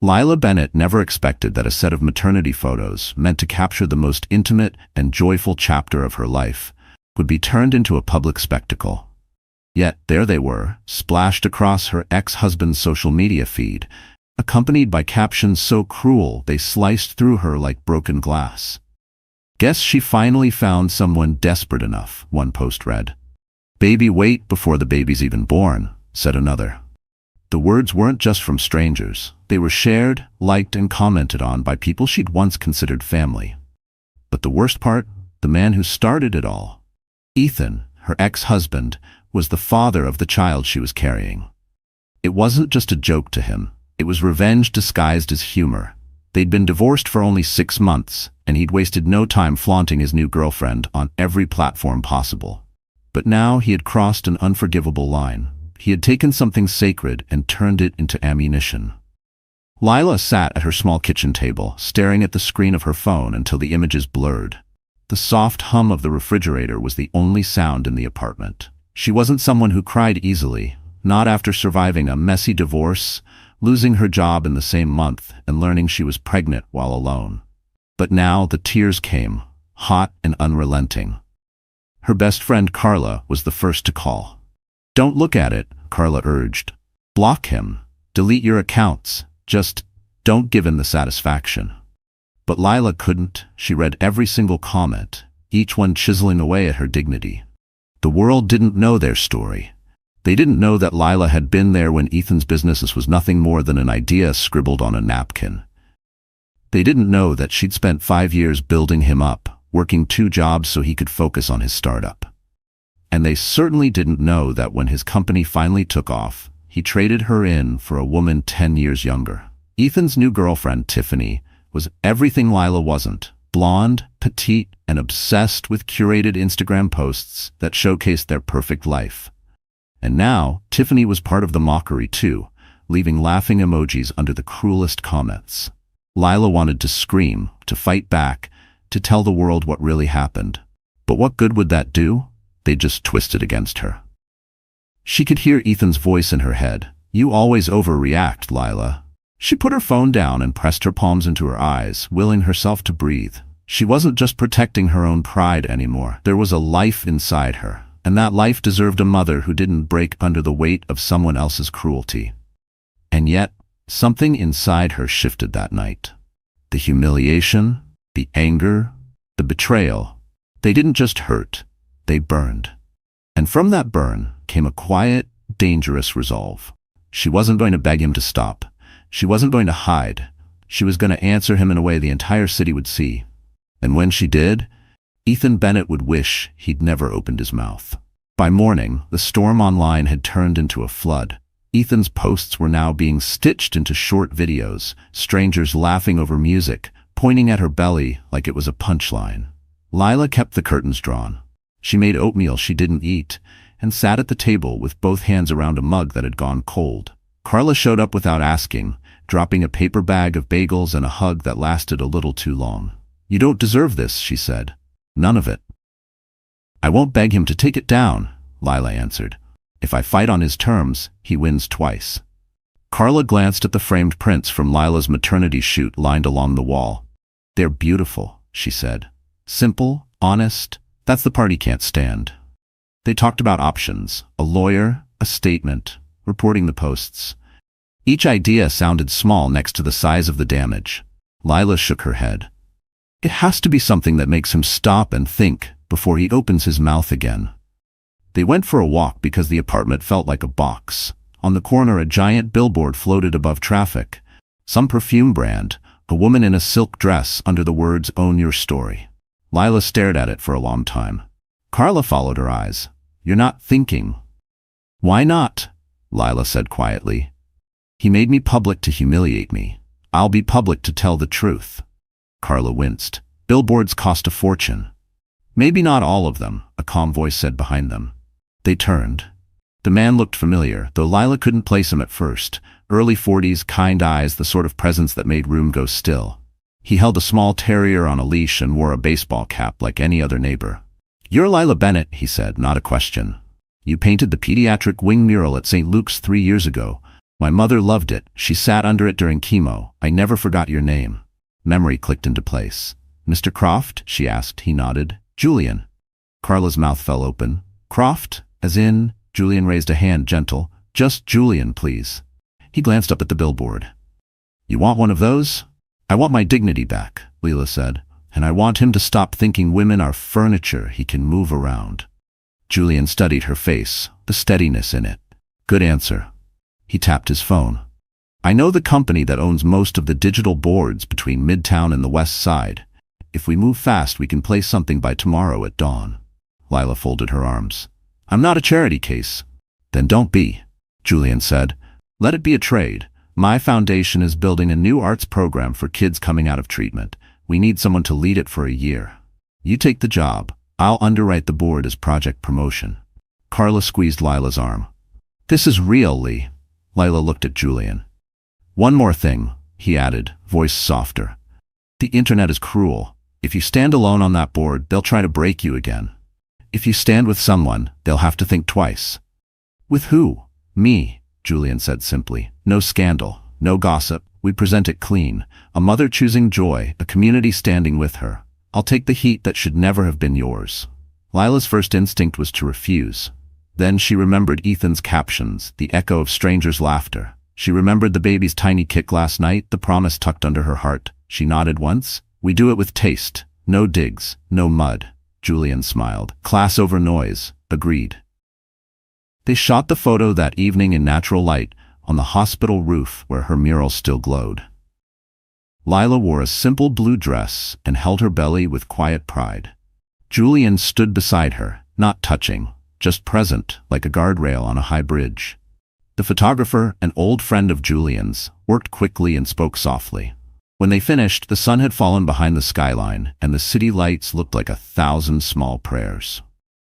Lila Bennett never expected that a set of maternity photos meant to capture the most intimate and joyful chapter of her life would be turned into a public spectacle. Yet there they were, splashed across her ex-husband's social media feed, accompanied by captions so cruel they sliced through her like broken glass. "Guess she finally found someone desperate enough," one post read. "Baby wait before the baby's even born," said another. The words weren't just from strangers. They were shared, liked, and commented on by people she'd once considered family. But the worst part, the man who started it all, Ethan, her ex-husband, was the father of the child she was carrying. It wasn't just a joke to him. It was revenge disguised as humor. They'd been divorced for only 6 months, and he'd wasted no time flaunting his new girlfriend on every platform possible. But now he had crossed an unforgivable line. He had taken something sacred and turned it into ammunition. Lila sat at her small kitchen table, staring at the screen of her phone until the images blurred. The soft hum of the refrigerator was the only sound in the apartment. She wasn't someone who cried easily, not after surviving a messy divorce, losing her job in the same month, and learning she was pregnant while alone. But now the tears came, hot and unrelenting. Her best friend Carla was the first to call. "Don't look at it," Carla urged. "Block him. Delete your accounts. Just don't give him the satisfaction." But Lila couldn't. She read every single comment, each one chiseling away at her dignity. The world didn't know their story. They didn't know that Lila had been there when Ethan's business was nothing more than an idea scribbled on a napkin. They didn't know that she'd spent 5 years building him up, working 2 jobs so he could focus on his startup. And they certainly didn't know that when his company finally took off, he traded her in for a woman 10 years younger. Ethan's new girlfriend, Tiffany, was everything Lila wasn't. Blonde, petite, and obsessed with curated Instagram posts that showcased their perfect life. And now, Tiffany was part of the mockery too, leaving laughing emojis under the cruelest comments. Lila wanted to scream, to fight back, to tell the world what really happened. But what good would that do? They just twisted against her. She could hear Ethan's voice in her head. "You always overreact, Lila." She put her phone down and pressed her palms into her eyes, willing herself to breathe. She wasn't just protecting her own pride anymore. There was a life inside her, and that life deserved a mother who didn't break under the weight of someone else's cruelty. And yet, something inside her shifted that night. The humiliation, the anger, the betrayal, they didn't just hurt, they burned. And from that burn came a quiet, dangerous resolve. She wasn't going to beg him to stop. She wasn't going to hide. She was going to answer him in a way the entire city would see. And when she did, Ethan Bennett would wish he'd never opened his mouth. By morning, the storm online had turned into a flood. Ethan's posts were now being stitched into short videos, strangers laughing over music, pointing at her belly like it was a punchline. Lila kept the curtains drawn. She made oatmeal she didn't eat, and sat at the table with both hands around a mug that had gone cold. Carla showed up without asking, dropping a paper bag of bagels and a hug that lasted a little too long. "You don't deserve this," she said. "None of it." "I won't beg him to take it down," Lila answered. "If I fight on his terms, he wins twice." Carla glanced at the framed prints from Lila's maternity shoot lined along the wall. "They're beautiful," she said. "Simple, honest, that's the part he can't stand." They talked about options, a lawyer, a statement, reporting the posts. Each idea sounded small next to the size of the damage. Lila shook her head. "It has to be something that makes him stop and think before he opens his mouth again." They went for a walk because the apartment felt like a box. On the corner, a giant billboard floated above traffic. Some perfume brand, a woman in a silk dress under the words "Own Your Story." Lila stared at it for a long time. Carla followed her eyes. "You're not thinking." "Why not?" Lila said quietly. "He made me public to humiliate me. I'll be public to tell the truth." Carla winced. "Billboards cost a fortune." "Maybe not all of them," a calm voice said behind them. They turned. The man looked familiar, though Lila couldn't place him at first. Early 40s, kind eyes, the sort of presence that made room go still. He held a small terrier on a leash and wore a baseball cap like any other neighbor. "You're Lila Bennett," he said, not a question. "You painted the pediatric wing mural at St. Luke's 3 years ago. My mother loved it. She sat under it during chemo. I never forgot your name. Memory clicked into place. Mr. Croft? She asked. He nodded. Julian. Carla's mouth fell open. Croft? As in? Julian raised a hand, gentle. Just Julian, please. He glanced up at the billboard. You want one of those? I want my dignity back, Leila said. And I want him to stop thinking women are furniture he can move around. Julian studied her face, the steadiness in it. Good answer. He tapped his phone. I know the company that owns most of the digital boards between Midtown and the West Side. If we move fast, we can place something by tomorrow at dawn. Leila folded her arms. I'm not a charity case. Then don't be, Julian said. Let it be a trade. My foundation is building a new arts program for kids coming out of treatment. We need someone to lead it for a year. You take the job. I'll underwrite the board as project promotion. Carla squeezed Lila's arm. This is real, Lee. Leila looked at Julian. One more thing, he added, voice softer. The internet is cruel. If you stand alone on that board, they'll try to break you again. If you stand with someone, they'll have to think twice. With who? Me, Julian said simply. No scandal, no gossip. We present it clean. A mother choosing joy, a community standing with her. I'll take the heat that should never have been yours. Lila's first instinct was to refuse. Then she remembered Ethan's captions, the echo of strangers' laughter. She remembered the baby's tiny kick last night, the promise tucked under her heart. She nodded once. We do it with taste. No digs, no mud. Julian smiled. Class over noise. Agreed. They shot the photo that evening in natural light, on the hospital roof where her mural still glowed. Lila wore a simple blue dress and held her belly with quiet pride. Julian stood beside her, not touching, just present, like a guardrail on a high bridge. The photographer, an old friend of Julian's, worked quickly and spoke softly. When they finished, the sun had fallen behind the skyline, and the city lights looked like 1,000 small prayers.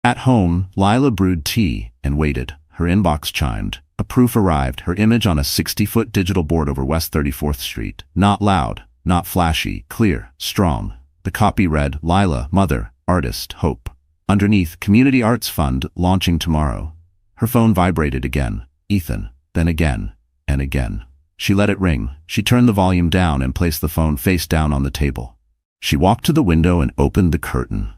At home, Lila brewed tea and waited. Her inbox chimed. A proof arrived, her image on a 60-foot digital board over West 34th Street. Not loud, not flashy, clear, strong. The copy read, Lila, mother, artist, hope. Underneath, Community Arts Fund, launching tomorrow. Her phone vibrated again. Ethan, then again, and again. She let it ring. She turned the volume down and placed the phone face down on the table. She walked to the window and opened the curtain.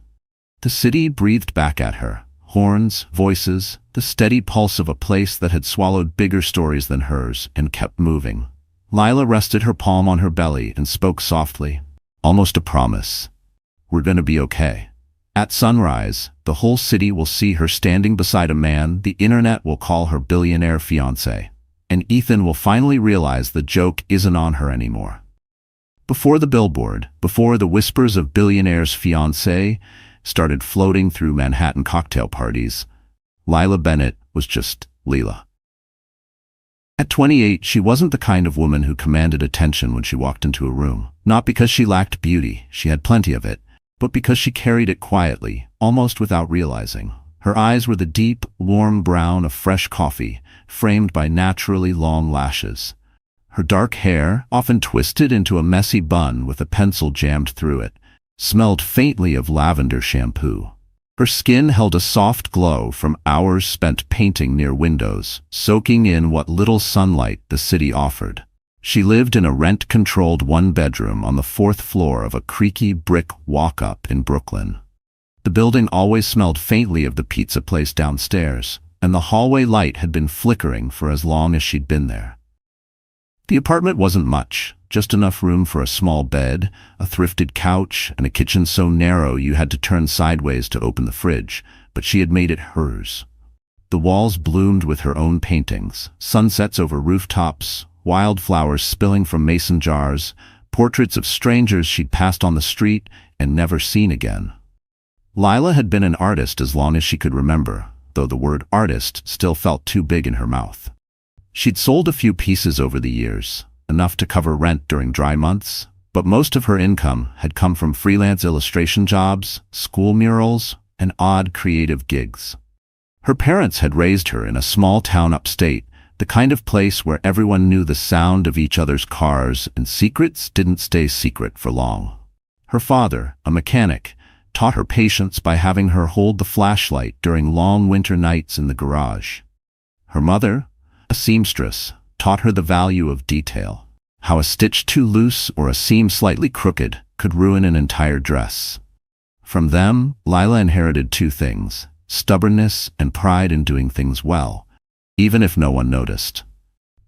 The city breathed back at her. Horns, voices, the steady pulse of a place that had swallowed bigger stories than hers and kept moving. Lila rested her palm on her belly and spoke softly. Almost a promise. We're gonna be okay. At sunrise, the whole city will see her standing beside a man the internet will call her billionaire fiancé. And Ethan will finally realize the joke isn't on her anymore. Before the billboard, before the whispers of Billionaire's fiancé started floating through Manhattan cocktail parties, Lila Bennett was just Leila. At 28, she wasn't the kind of woman who commanded attention when she walked into a room. Not because she lacked beauty, she had plenty of it, but because she carried it quietly, almost without realizing. Her eyes were the deep, warm brown of fresh coffee, framed by naturally long lashes. Her dark hair, often twisted into a messy bun with a pencil jammed through it, smelled faintly of lavender shampoo. Her skin held a soft glow from hours spent painting near windows, soaking in what little sunlight the city offered. She lived in a rent-controlled one-bedroom on the 4th floor of a creaky brick walk-up in Brooklyn. The building always smelled faintly of the pizza place downstairs, and the hallway light had been flickering for as long as she'd been there. The apartment wasn't much, just enough room for a small bed, a thrifted couch, and a kitchen so narrow you had to turn sideways to open the fridge, but she had made it hers. The walls bloomed with her own paintings, sunsets over rooftops, wildflowers spilling from mason jars, portraits of strangers she'd passed on the street and never seen again. Lila had been an artist as long as she could remember, though the word artist still felt too big in her mouth. She'd sold a few pieces over the years, enough to cover rent during dry months, but most of her income had come from freelance illustration jobs, school murals, and odd creative gigs. Her parents had raised her in a small town upstate, the kind of place where everyone knew the sound of each other's cars and secrets didn't stay secret for long. Her father, a mechanic, taught her patience by having her hold the flashlight during long winter nights in the garage. Her mother, a seamstress, taught her the value of detail. How a stitch too loose or a seam slightly crooked could ruin an entire dress. From them, Lila inherited two things: stubbornness and pride in doing things well, even if no one noticed.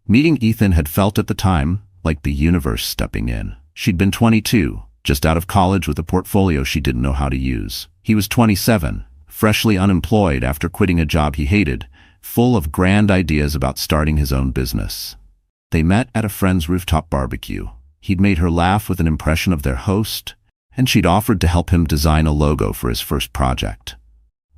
Meeting Ethan had felt at the time like the universe stepping in. She'd been 22, just out of college with a portfolio she didn't know how to use. He was 27, freshly unemployed after quitting a job he hated, full of grand ideas about starting his own business. They met at a friend's rooftop barbecue. He'd made her laugh with an impression of their host, and she'd offered to help him design a logo for his first project.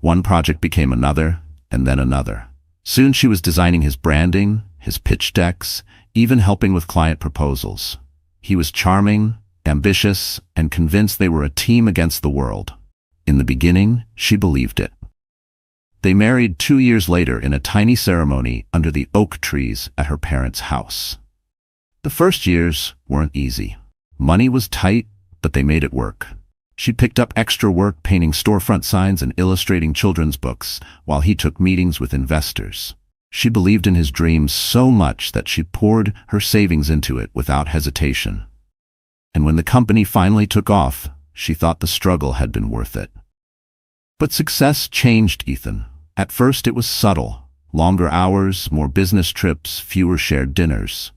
One project became another, and then another. Soon she was designing his branding, his pitch decks, even helping with client proposals. He was charming, ambitious, and convinced they were a team against the world. In the beginning, she believed it. They married 2 years later in a tiny ceremony under the oak trees at her parents' house. The first years weren't easy. Money was tight, but they made it work. She picked up extra work painting storefront signs and illustrating children's books while he took meetings with investors. She believed in his dreams so much that she poured her savings into it without hesitation. And when the company finally took off, she thought the struggle had been worth it. But success changed Ethan. At first it was subtle: longer hours, more business trips, fewer shared dinners.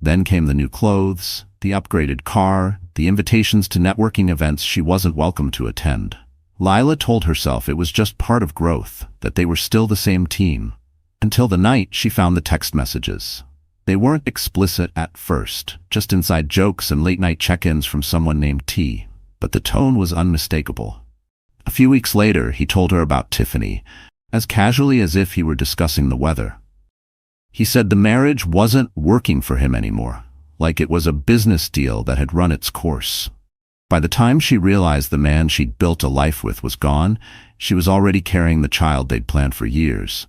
Then came the new clothes, the upgraded car, the invitations to networking events she wasn't welcome to attend. Lila told herself it was just part of growth, that they were still the same team. Until the night she found the text messages. They weren't explicit at first, just inside jokes and late-night check-ins from someone named T, but the tone was unmistakable. A few weeks later, he told her about Tiffany, as casually as if he were discussing the weather. He said the marriage wasn't working for him anymore, like it was a business deal that had run its course. By the time she realized the man she'd built a life with was gone, she was already carrying the child they'd planned for years.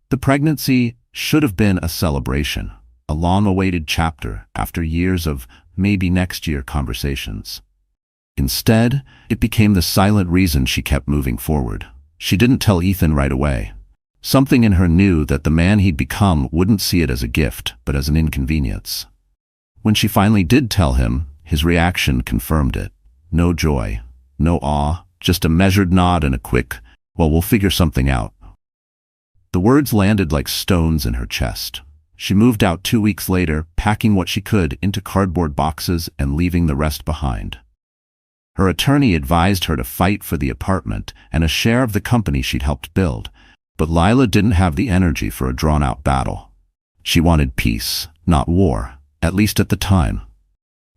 The pregnancy should have been a celebration, a long-awaited chapter after years of maybe next year conversations. Instead, it became the silent reason she kept moving forward. She didn't tell Ethan right away. Something in her knew that the man he'd become wouldn't see it as a gift, but as an inconvenience. When she finally did tell him, his reaction confirmed it. No joy, no awe, just a measured nod and a quick, "Well, we'll figure something out." The words landed like stones in her chest. She moved out 2 weeks later, packing what she could into cardboard boxes and leaving the rest behind. Her attorney advised her to fight for the apartment and a share of the company she'd helped build, but Lila didn't have the energy for a drawn-out battle. She wanted peace, not war, at least at the time.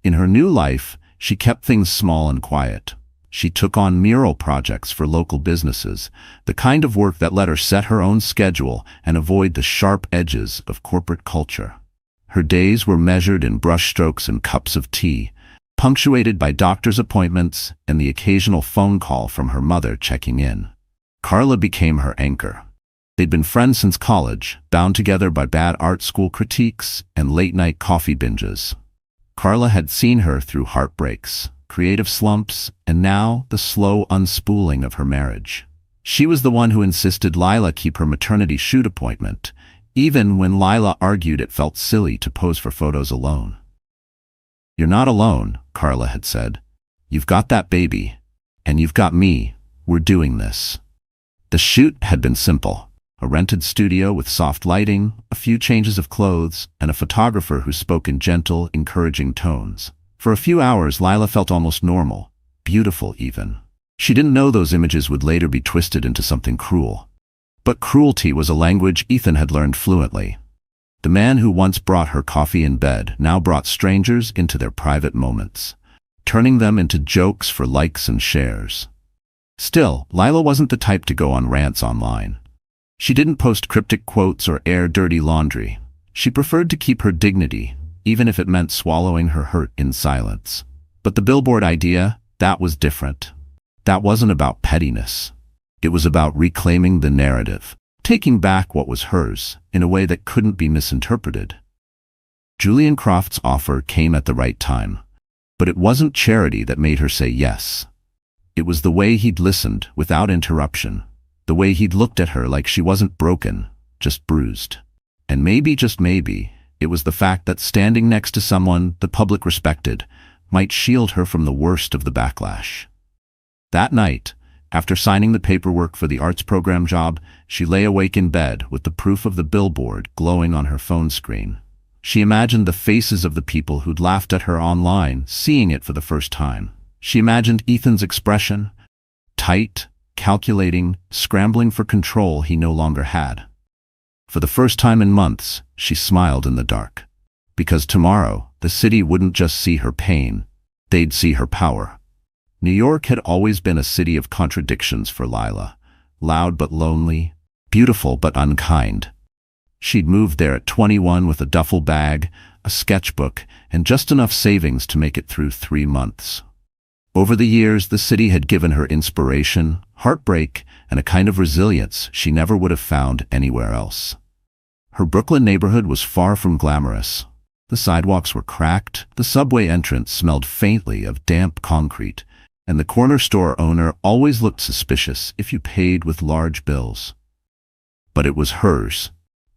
In her new life, she kept things small and quiet. She took on mural projects for local businesses, the kind of work that let her set her own schedule and avoid the sharp edges of corporate culture. Her days were measured in brushstrokes and cups of tea, punctuated by doctor's appointments and the occasional phone call from her mother checking in. Carla became her anchor. They'd been friends since college, bound together by bad art school critiques and late-night coffee binges. Carla had seen her through heartbreaks, creative slumps, and now the slow unspooling of her marriage. She was the one who insisted Lila keep her maternity shoot appointment, even when Lila argued it felt silly to pose for photos alone. "You're not alone," Carla had said. "You've got that baby, and you've got me. We're doing this." The shoot had been simple: a rented studio with soft lighting, a few changes of clothes, and a photographer who spoke in gentle, encouraging tones. For a few hours, Lila felt almost normal, beautiful even. She didn't know those images would later be twisted into something cruel. But cruelty was a language Ethan had learned fluently. The man who once brought her coffee in bed now brought strangers into their private moments, turning them into jokes for likes and shares. Still, Lila wasn't the type to go on rants online. She didn't post cryptic quotes or air dirty laundry. She preferred to keep her dignity, even if it meant swallowing her hurt in silence. But the Billboard idea, that was different. That wasn't about pettiness. It was about reclaiming the narrative, taking back what was hers in a way that couldn't be misinterpreted. Julian Croft's offer came at the right time, but it wasn't charity that made her say yes. It was the way he'd listened without interruption, the way he'd looked at her like she wasn't broken, just bruised. And maybe, just maybe, It was the fact that standing next to someone the public respected might shield her from the worst of the backlash. That night, after signing the paperwork for the arts program job, she lay awake in bed with the proof of the billboard glowing on her phone screen. She imagined the faces of the people who'd laughed at her online, seeing it for the first time. She imagined Ethan's expression, tight, calculating, scrambling for control he no longer had. For the first time in months, she smiled in the dark. Because tomorrow, the city wouldn't just see her pain, they'd see her power. New York had always been a city of contradictions for Lila. Loud but lonely, beautiful but unkind. She'd moved there at 21 with a duffel bag, a sketchbook, and just enough savings to make it through 3 months. Over the years, the city had given her inspiration, heartbreak, and a kind of resilience she never would have found anywhere else. Her Brooklyn neighborhood was far from glamorous. The sidewalks were cracked, the subway entrance smelled faintly of damp concrete, and the corner store owner always looked suspicious if you paid with large bills. But it was hers.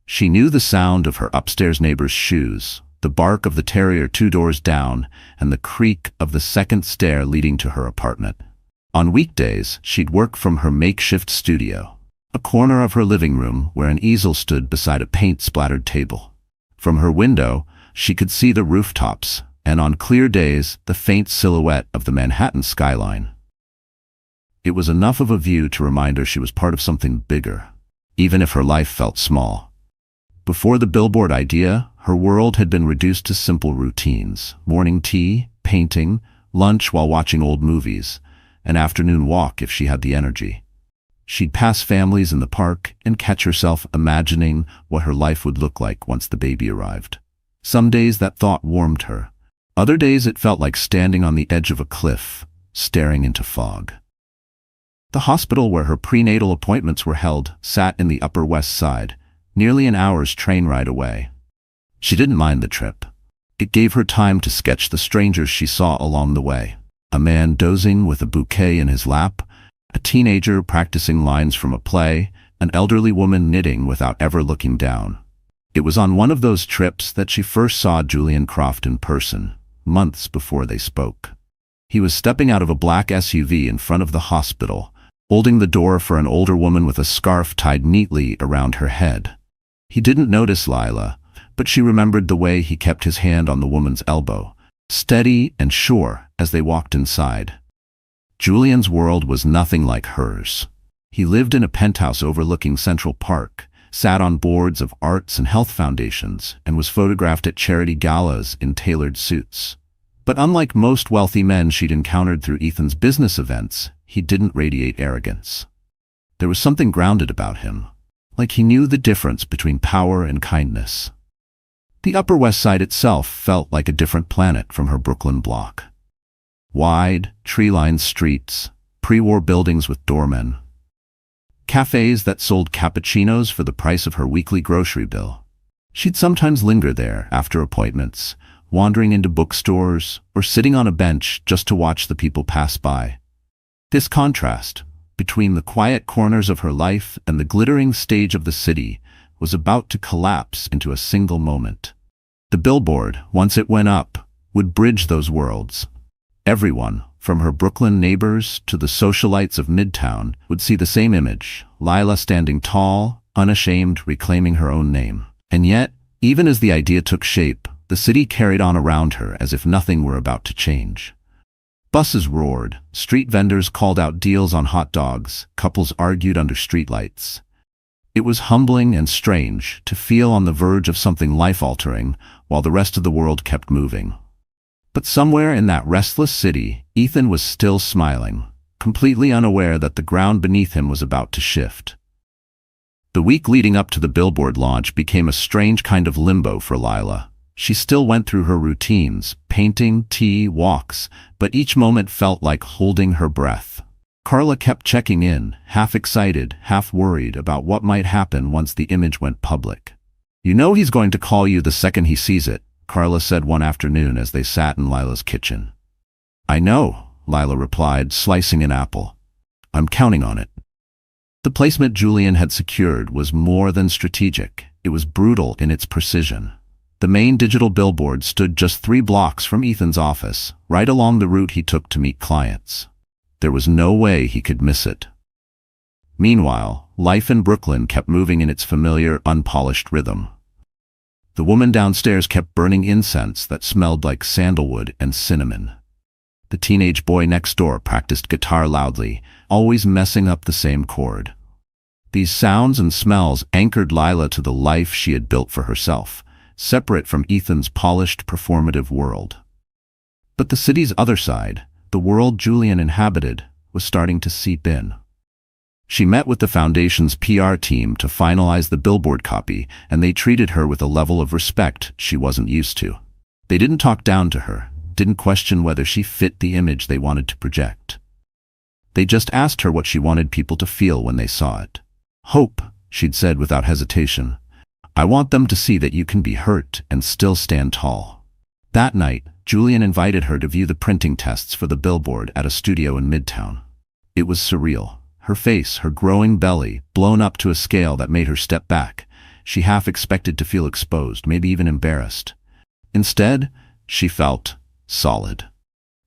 She knew the sound of her upstairs neighbor's shoes, the bark of the terrier 2 doors down, and the creak of the second stair leading to her apartment. On weekdays, she'd work from her makeshift studio, a corner of her living room where an easel stood beside a paint-splattered table. From her window, she could see the rooftops, and on clear days, the faint silhouette of the Manhattan skyline. It was enough of a view to remind her she was part of something bigger, even if her life felt small. Before the billboard idea, her world had been reduced to simple routines: morning tea, painting, lunch while watching old movies, an afternoon walk if she had the energy. She'd pass families in the park and catch herself imagining what her life would look like once the baby arrived. Some days that thought warmed her. Other days it felt like standing on the edge of a cliff, staring into fog. The hospital where her prenatal appointments were held sat in the Upper West Side, nearly an hour's train ride away. She didn't mind the trip. It gave her time to sketch the strangers she saw along the way. A man dozing with a bouquet in his lap, a teenager practicing lines from a play, an elderly woman knitting without ever looking down. It was on one of those trips that she first saw Julian Croft in person, months before they spoke. He was stepping out of a black SUV in front of the hospital, holding the door for an older woman with a scarf tied neatly around her head. He didn't notice Lila, but she remembered the way he kept his hand on the woman's elbow, steady and sure as they walked inside. Julian's world was nothing like hers. He lived in a penthouse overlooking Central Park, sat on boards of arts and health foundations, and was photographed at charity galas in tailored suits. But unlike most wealthy men she'd encountered through Ethan's business events, he didn't radiate arrogance. There was something grounded about him, like he knew the difference between power and kindness. The Upper West Side itself felt like a different planet from her Brooklyn block. Wide, tree-lined streets, pre-war buildings with doormen, cafes that sold cappuccinos for the price of her weekly grocery bill. She'd sometimes linger there after appointments, wandering into bookstores or sitting on a bench just to watch the people pass by. This contrast between the quiet corners of her life and the glittering stage of the city was about to collapse into a single moment. The billboard, once it went up, would bridge those worlds. Everyone, from her Brooklyn neighbors to the socialites of Midtown, would see the same image: Lila standing tall, unashamed, reclaiming her own name. And yet, even as the idea took shape, the city carried on around her as if nothing were about to change. Buses roared, street vendors called out deals on hot dogs, couples argued under streetlights. It was humbling and strange to feel on the verge of something life-altering while the rest of the world kept moving. But somewhere in that restless city, Ethan was still smiling, completely unaware that the ground beneath him was about to shift. The week leading up to the billboard launch became a strange kind of limbo for Lila. She still went through her routines, painting, tea, walks, but each moment felt like holding her breath. Carla kept checking in, half excited, half worried about what might happen once the image went public. "You know he's going to call you the second he sees it," Carla said one afternoon as they sat in Lila's kitchen. "I know," Lila replied, slicing an apple. "I'm counting on it." The placement Julian had secured was more than strategic. It was brutal in its precision. The main digital billboard stood just 3 blocks from Ethan's office, right along the route he took to meet clients. There was no way he could miss it. Meanwhile, life in Brooklyn kept moving in its familiar, unpolished rhythm. The woman downstairs kept burning incense that smelled like sandalwood and cinnamon. The teenage boy next door practiced guitar loudly, always messing up the same chord. These sounds and smells anchored Lila to the life she had built for herself, separate from Ethan's polished, performative world. But the city's other side, the world Julian inhabited, was starting to seep in. She met with the foundation's PR team to finalize the billboard copy, and they treated her with a level of respect she wasn't used to. They didn't talk down to her, didn't question whether she fit the image they wanted to project. They just asked her what she wanted people to feel when they saw it. "Hope," she'd said without hesitation. "I want them to see that you can be hurt and still stand tall." That night, Julian invited her to view the printing tests for the billboard at a studio in Midtown. It was surreal. Her face, her growing belly, blown up to a scale that made her step back. She half expected to feel exposed, maybe even embarrassed. Instead, she felt solid.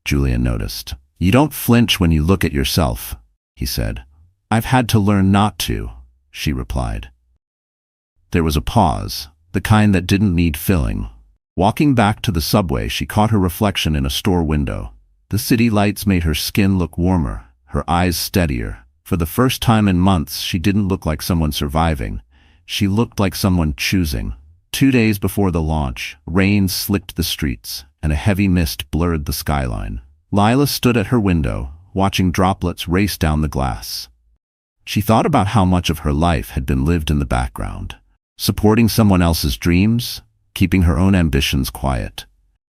Julian noticed. "You don't flinch when you look at yourself," he said. "I've had to learn not to," she replied. There was a pause, the kind that didn't need filling. Walking back to the subway, she caught her reflection in a store window. The city lights made her skin look warmer, her eyes steadier. For the first time in months, she didn't look like someone surviving. She looked like someone choosing. 2 days before the launch, rain slicked the streets, and a heavy mist blurred the skyline. Lila stood at her window, watching droplets race down the glass. She thought about how much of her life had been lived in the background, supporting someone else's dreams, keeping her own ambitions quiet.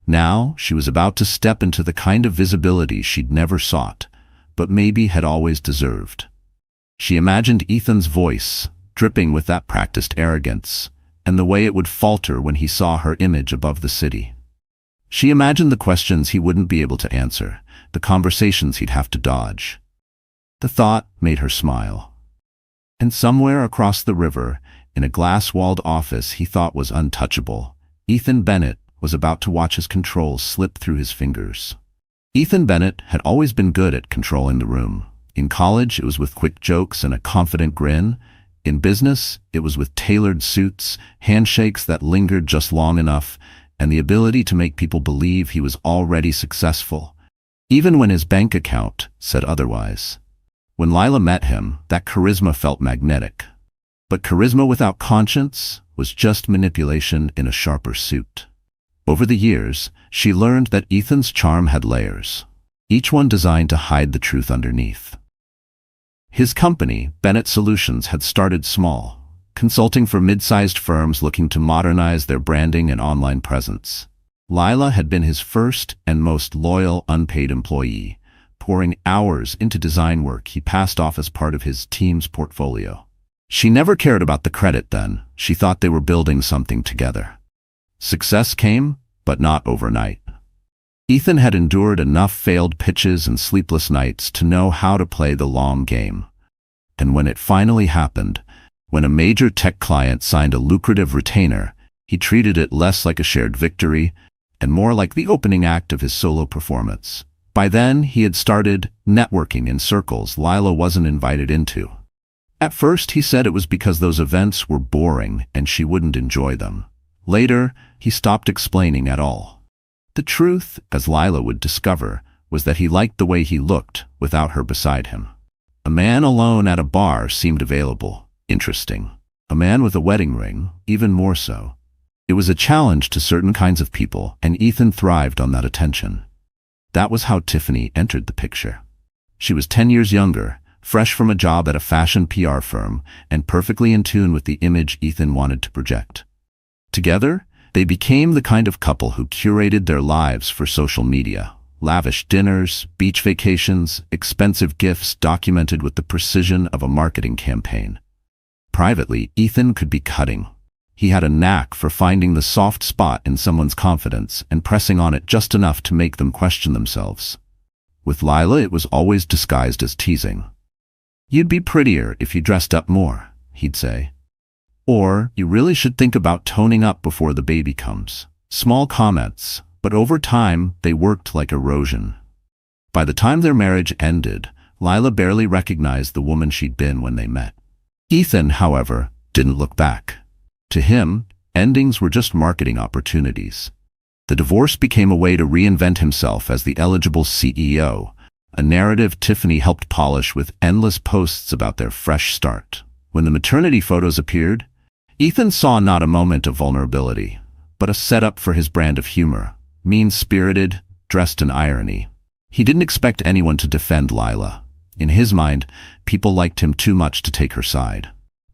Now, she was about to step into the kind of visibility she'd never sought, but maybe had always deserved. She imagined Ethan's voice, dripping with that practiced arrogance, and the way it would falter when he saw her image above the city. She imagined the questions he wouldn't be able to answer, the conversations he'd have to dodge. The thought made her smile. And somewhere across the river, in a glass-walled office he thought was untouchable, Ethan Bennett was about to watch his controls slip through his fingers. Ethan Bennett had always been good at controlling the room. In college, it was with quick jokes and a confident grin. In business, it was with tailored suits, handshakes that lingered just long enough, and the ability to make people believe he was already successful, even when his bank account said otherwise. When Lila met him, that charisma felt magnetic. But charisma without conscience was just manipulation in a sharper suit. Over the years, she learned that Ethan's charm had layers, each one designed to hide the truth underneath. His company, Bennett Solutions, had started small, consulting for mid-sized firms looking to modernize their branding and online presence. Lila had been his first and most loyal unpaid employee, pouring hours into design work he passed off as part of his team's portfolio. She never cared about the credit then. She thought they were building something together. Success came, but not overnight. Ethan had endured enough failed pitches and sleepless nights to know how to play the long game. And when it finally happened, when a major tech client signed a lucrative retainer, he treated it less like a shared victory and more like the opening act of his solo performance. By then, he had started networking in circles Lila wasn't invited into. At first, he said it was because those events were boring and she wouldn't enjoy them. Later, he stopped explaining at all. The truth, as Lila would discover, was that he liked the way he looked without her beside him. A man alone at a bar seemed available, interesting. A man with a wedding ring, even more so. It was a challenge to certain kinds of people, and Ethan thrived on that attention. That was how Tiffany entered the picture. She was 10 years younger, fresh from a job at a fashion PR firm, and perfectly in tune with the image Ethan wanted to project. Together, they became the kind of couple who curated their lives for social media. Lavish dinners, beach vacations, expensive gifts documented with the precision of a marketing campaign. Privately, Ethan could be cutting. He had a knack for finding the soft spot in someone's confidence and pressing on it just enough to make them question themselves. With Lila, it was always disguised as teasing. "You'd be prettier if you dressed up more," he'd say. Or, you really should think about toning up before the baby comes. Small comments, but over time, they worked like erosion. By the time their marriage ended, Lila barely recognized the woman she'd been when they met. Ethan, however, didn't look back. To him, endings were just marketing opportunities. The divorce became a way to reinvent himself as the eligible CEO, a narrative Tiffany helped polish with endless posts about their fresh start. When the maternity photos appeared, Ethan saw not a moment of vulnerability, but a setup for his brand of humor, mean-spirited, dressed in irony. He didn't expect anyone to defend Lila. In his mind, people liked him too much to take her side.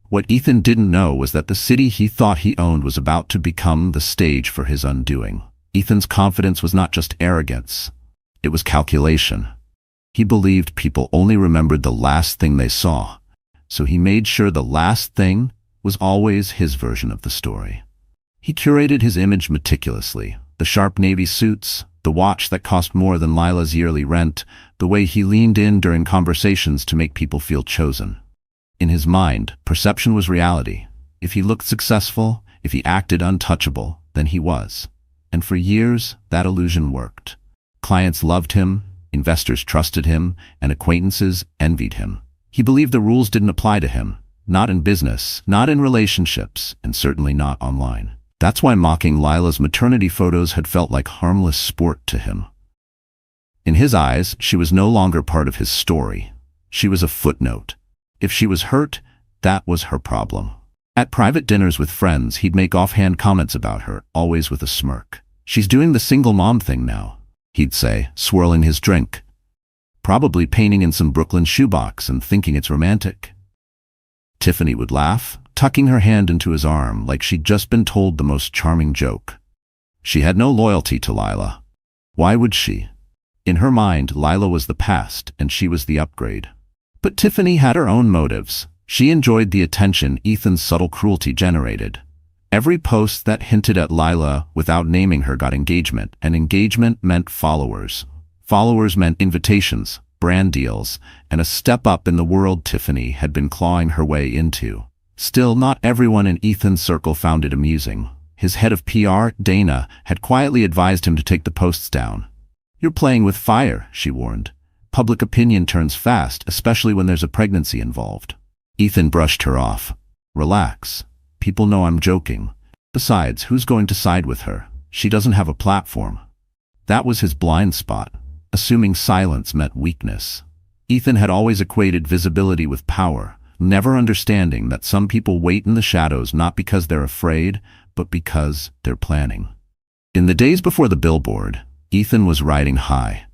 What Ethan didn't know was that the city he thought he owned was about to become the stage for his undoing. Ethan's confidence was not just arrogance, it was calculation. He believed people only remembered the last thing they saw, so he made sure the last thing was always his version of the story. He curated his image meticulously, the sharp navy suits, the watch that cost more than Lila's yearly rent, the way he leaned in during conversations to make people feel chosen. In his mind, perception was reality. If he looked successful, if he acted untouchable, then he was. And for years, that illusion worked. Clients loved him, investors trusted him, and acquaintances envied him. He believed the rules didn't apply to him, not in business, not in relationships, and certainly not online. That's why mocking Lila's maternity photos had felt like harmless sport to him. In his eyes, she was no longer part of his story. She was a footnote. If she was hurt, that was her problem. At private dinners with friends, he'd make offhand comments about her, always with a smirk. "She's doing the single mom thing now," he'd say, swirling his drink. "Probably painting in some Brooklyn shoebox and thinking it's romantic." Tiffany would laugh, tucking her hand into his arm like she'd just been told the most charming joke. She had no loyalty to Lila. Why would she? In her mind, Lila was the past and she was the upgrade. But Tiffany had her own motives. She enjoyed the attention Ethan's subtle cruelty generated. Every post that hinted at Lila without naming her got engagement, and engagement meant followers. Followers meant invitations, brand deals, and a step up in the world Tiffany had been clawing her way into. Still, not everyone in Ethan's circle found it amusing. His head of PR, Dana, had quietly advised him to take the posts down. "You're playing with fire," she warned. "Public opinion turns fast, especially when there's a pregnancy involved." Ethan brushed her off. "Relax. People know I'm joking. Besides, who's going to side with her? She doesn't have a platform." That was his blind spot, assuming silence meant weakness. Ethan had always equated visibility with power, never understanding that some people wait in the shadows not because they're afraid, but because they're planning. In the days before the Billboard, Ethan was riding high.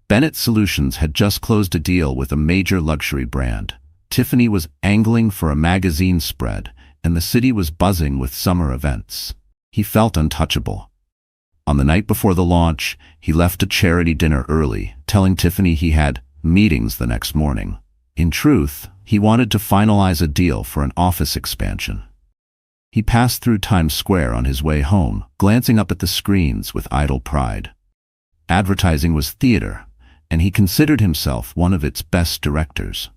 Bennett Solutions had just closed a deal with a major luxury brand. Tiffany was angling for a magazine spread, and the city was buzzing with summer events. He felt untouchable. On the night before the launch, he left a charity dinner early, telling Tiffany he had meetings the next morning. In truth, he wanted to finalize a deal for an office expansion. He passed through Times Square on his way home, glancing up at the screens with idle pride. Advertising was theater, and he considered himself one of its best directors.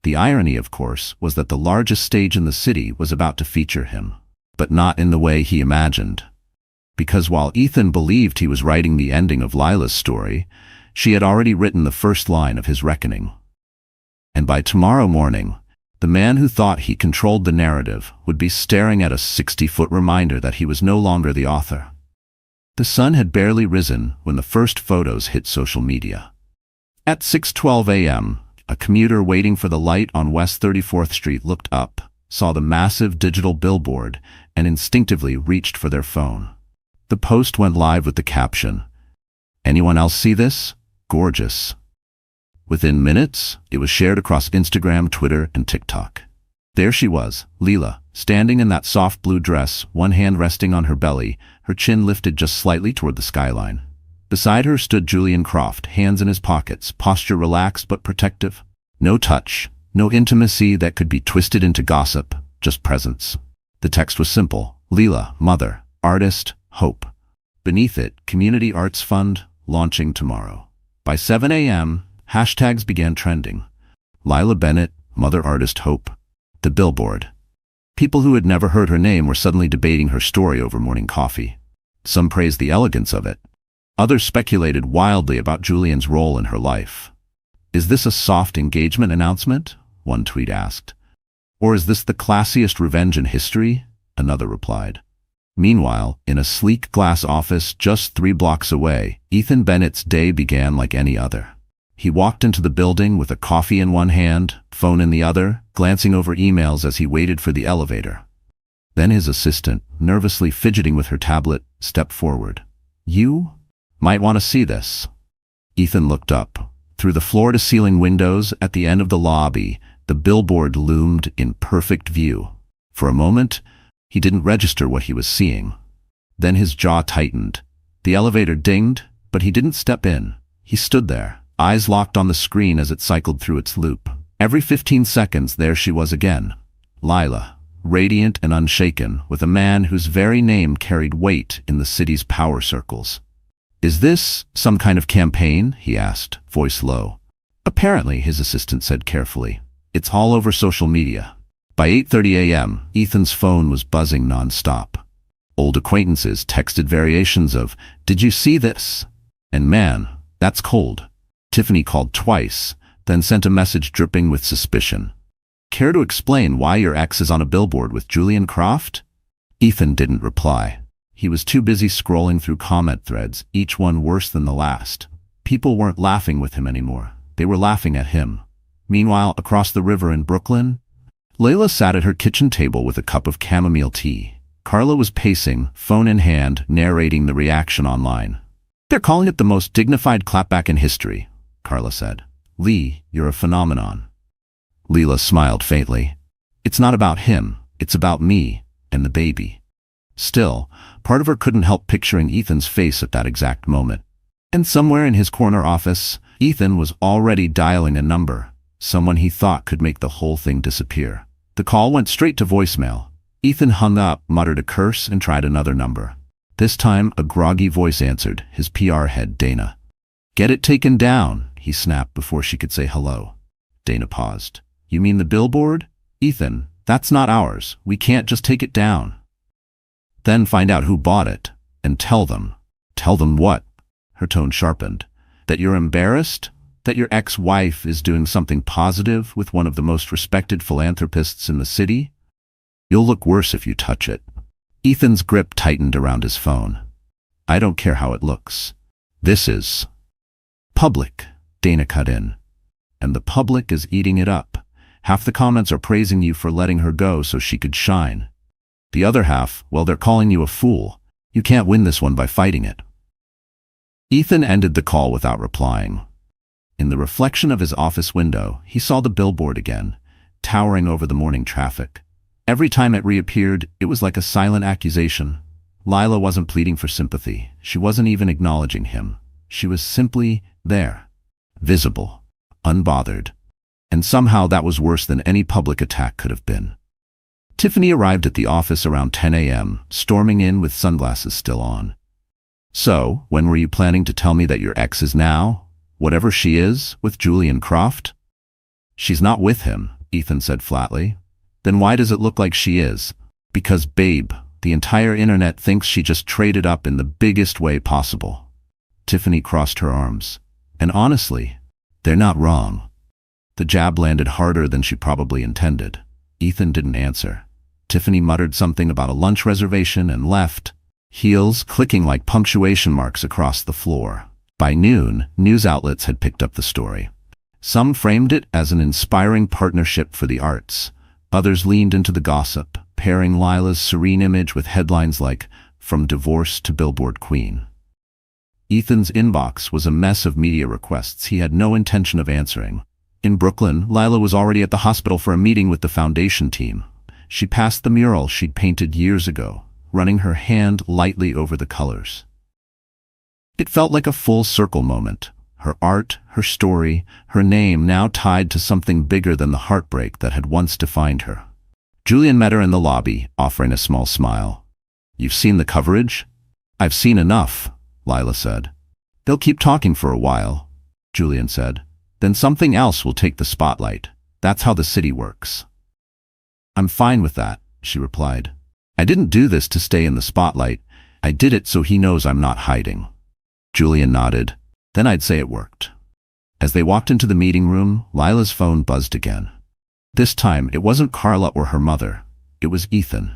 The irony, of course, was that the largest stage in the city was about to feature him, but not in the way he imagined. Because while Ethan believed he was writing the ending of Lila's story, she had already written the first line of his reckoning. And by tomorrow morning, the man who thought he controlled the narrative would be staring at a 60-foot reminder that he was no longer the author. The sun had barely risen when the first photos hit social media. At 6:12 a.m., a commuter waiting for the light on West 34th Street looked up, saw the massive digital billboard, and instinctively reached for their phone. The post went live with the caption, "Anyone else see this? Gorgeous." Within minutes, it was shared across Instagram, Twitter, and TikTok. There she was, Lila, standing in that soft blue dress, one hand resting on her belly, her chin lifted just slightly toward the skyline. Beside her stood Julian Croft, hands in his pockets, posture relaxed but protective. No touch, no intimacy that could be twisted into gossip, just presence. The text was simple: Lila, mother, artist, hope. Beneath it, Community Arts Fund, launching tomorrow. By 7 a.m., hashtags began trending. Lila Bennett, mother, artist, hope. The Billboard. People who had never heard her name were suddenly debating her story over morning coffee. Some praised the elegance of it. Others speculated wildly about Julian's role in her life. "Is this a soft engagement announcement?" one tweet asked. "Or is this the classiest revenge in history?" another replied. Meanwhile, in a sleek glass office just 3 blocks away, Ethan Bennett's day began like any other. He walked into the building with a coffee in one hand, phone in the other, glancing over emails as he waited for the elevator. Then his assistant, nervously fidgeting with her tablet, stepped forward. "You might want to see this." Ethan looked up. Through the floor-to-ceiling windows at the end of the lobby, the billboard loomed in perfect view. For a moment, he didn't register what he was seeing. Then his jaw tightened. The elevator dinged, but he didn't step in. He stood there, eyes locked on the screen as it cycled through its loop. Every 15 seconds, there she was again. Lila, radiant and unshaken, with a man whose very name carried weight in the city's power circles. "Is this some kind of campaign?" he asked, voice low. "Apparently," his assistant said carefully. "It's all over social media." By 8:30 a.m., Ethan's phone was buzzing non-stop. Old acquaintances texted variations of, "Did you see this?" and "Man, that's cold." Tiffany called twice, then sent a message dripping with suspicion. "Care to explain why your ex is on a billboard with Julian Croft?" Ethan didn't reply. He was too busy scrolling through comment threads, each one worse than the last. People weren't laughing with him anymore. They were laughing at him. Meanwhile, across the river in Brooklyn, Layla sat at her kitchen table with a cup of chamomile tea. Carla was pacing, phone in hand, narrating the reaction online. "They're calling it the most dignified clapback in history," Carla said. "Lee, you're a phenomenon." Leela smiled faintly. "It's not about him, it's about me and the baby." Still, part of her couldn't help picturing Ethan's face at that exact moment. And somewhere in his corner office, Ethan was already dialing a number, someone he thought could make the whole thing disappear. The call went straight to voicemail. Ethan hung up, muttered a curse, and tried another number. This time, a groggy voice answered, his PR head, Dana. "Get it taken down," he snapped before she could say hello. Dana paused. "You mean the billboard?" "Ethan, that's not ours. We can't just take it down." "Then find out who bought it, and tell them." "Tell them what?" Her tone sharpened. "That you're embarrassed? That your ex-wife is doing something positive with one of the most respected philanthropists in the city? You'll look worse if you touch it." Ethan's grip tightened around his phone. "I don't care how it looks. This is public," Dana cut in. "And the public is eating it up. Half the comments are praising you for letting her go so she could shine. The other half, well, they're calling you a fool. You can't win this one by fighting it." Ethan ended the call without replying. In the reflection of his office window, he saw the billboard again, towering over the morning traffic. Every time it reappeared, it was like a silent accusation. Lila wasn't pleading for sympathy. She wasn't even acknowledging him. She was simply there, visible, unbothered. And somehow that was worse than any public attack could have been. Tiffany arrived at the office around 10 a.m., storming in with sunglasses still on. "So, when were you planning to tell me that your ex is now, whatever she is, with Julian Croft?" "She's not with him," Ethan said flatly. "Then why does it look like she is?" "Because, babe, the entire internet thinks she just traded up in the biggest way possible." Tiffany crossed her arms. "And honestly, they're not wrong." The jab landed harder than she probably intended. Ethan didn't answer. Tiffany muttered something about a lunch reservation and left, heels clicking like punctuation marks across the floor. By noon, news outlets had picked up the story. Some framed it as an inspiring partnership for the arts. Others leaned into the gossip, pairing Lila's serene image with headlines like, "From Divorce to Billboard Queen." Ethan's inbox was a mess of media requests he had no intention of answering. In Brooklyn, Lila was already at the hospital for a meeting with the foundation team. She passed the mural she'd painted years ago, running her hand lightly over the colors. It felt like a full-circle moment. Her art, her story, her name now tied to something bigger than the heartbreak that had once defined her. Julian met her in the lobby, offering a small smile. "You've seen the coverage?" "I've seen enough," Lila said. "They'll keep talking for a while," Julian said. "Then something else will take the spotlight. That's how the city works." "I'm fine with that," she replied. I didn't do this to stay in the spotlight. I did it so he knows I'm not hiding. Julian nodded. Then I'd say it worked. As they walked into the meeting room, Lila's phone buzzed again. This time, it wasn't Carla or her mother. It was Ethan.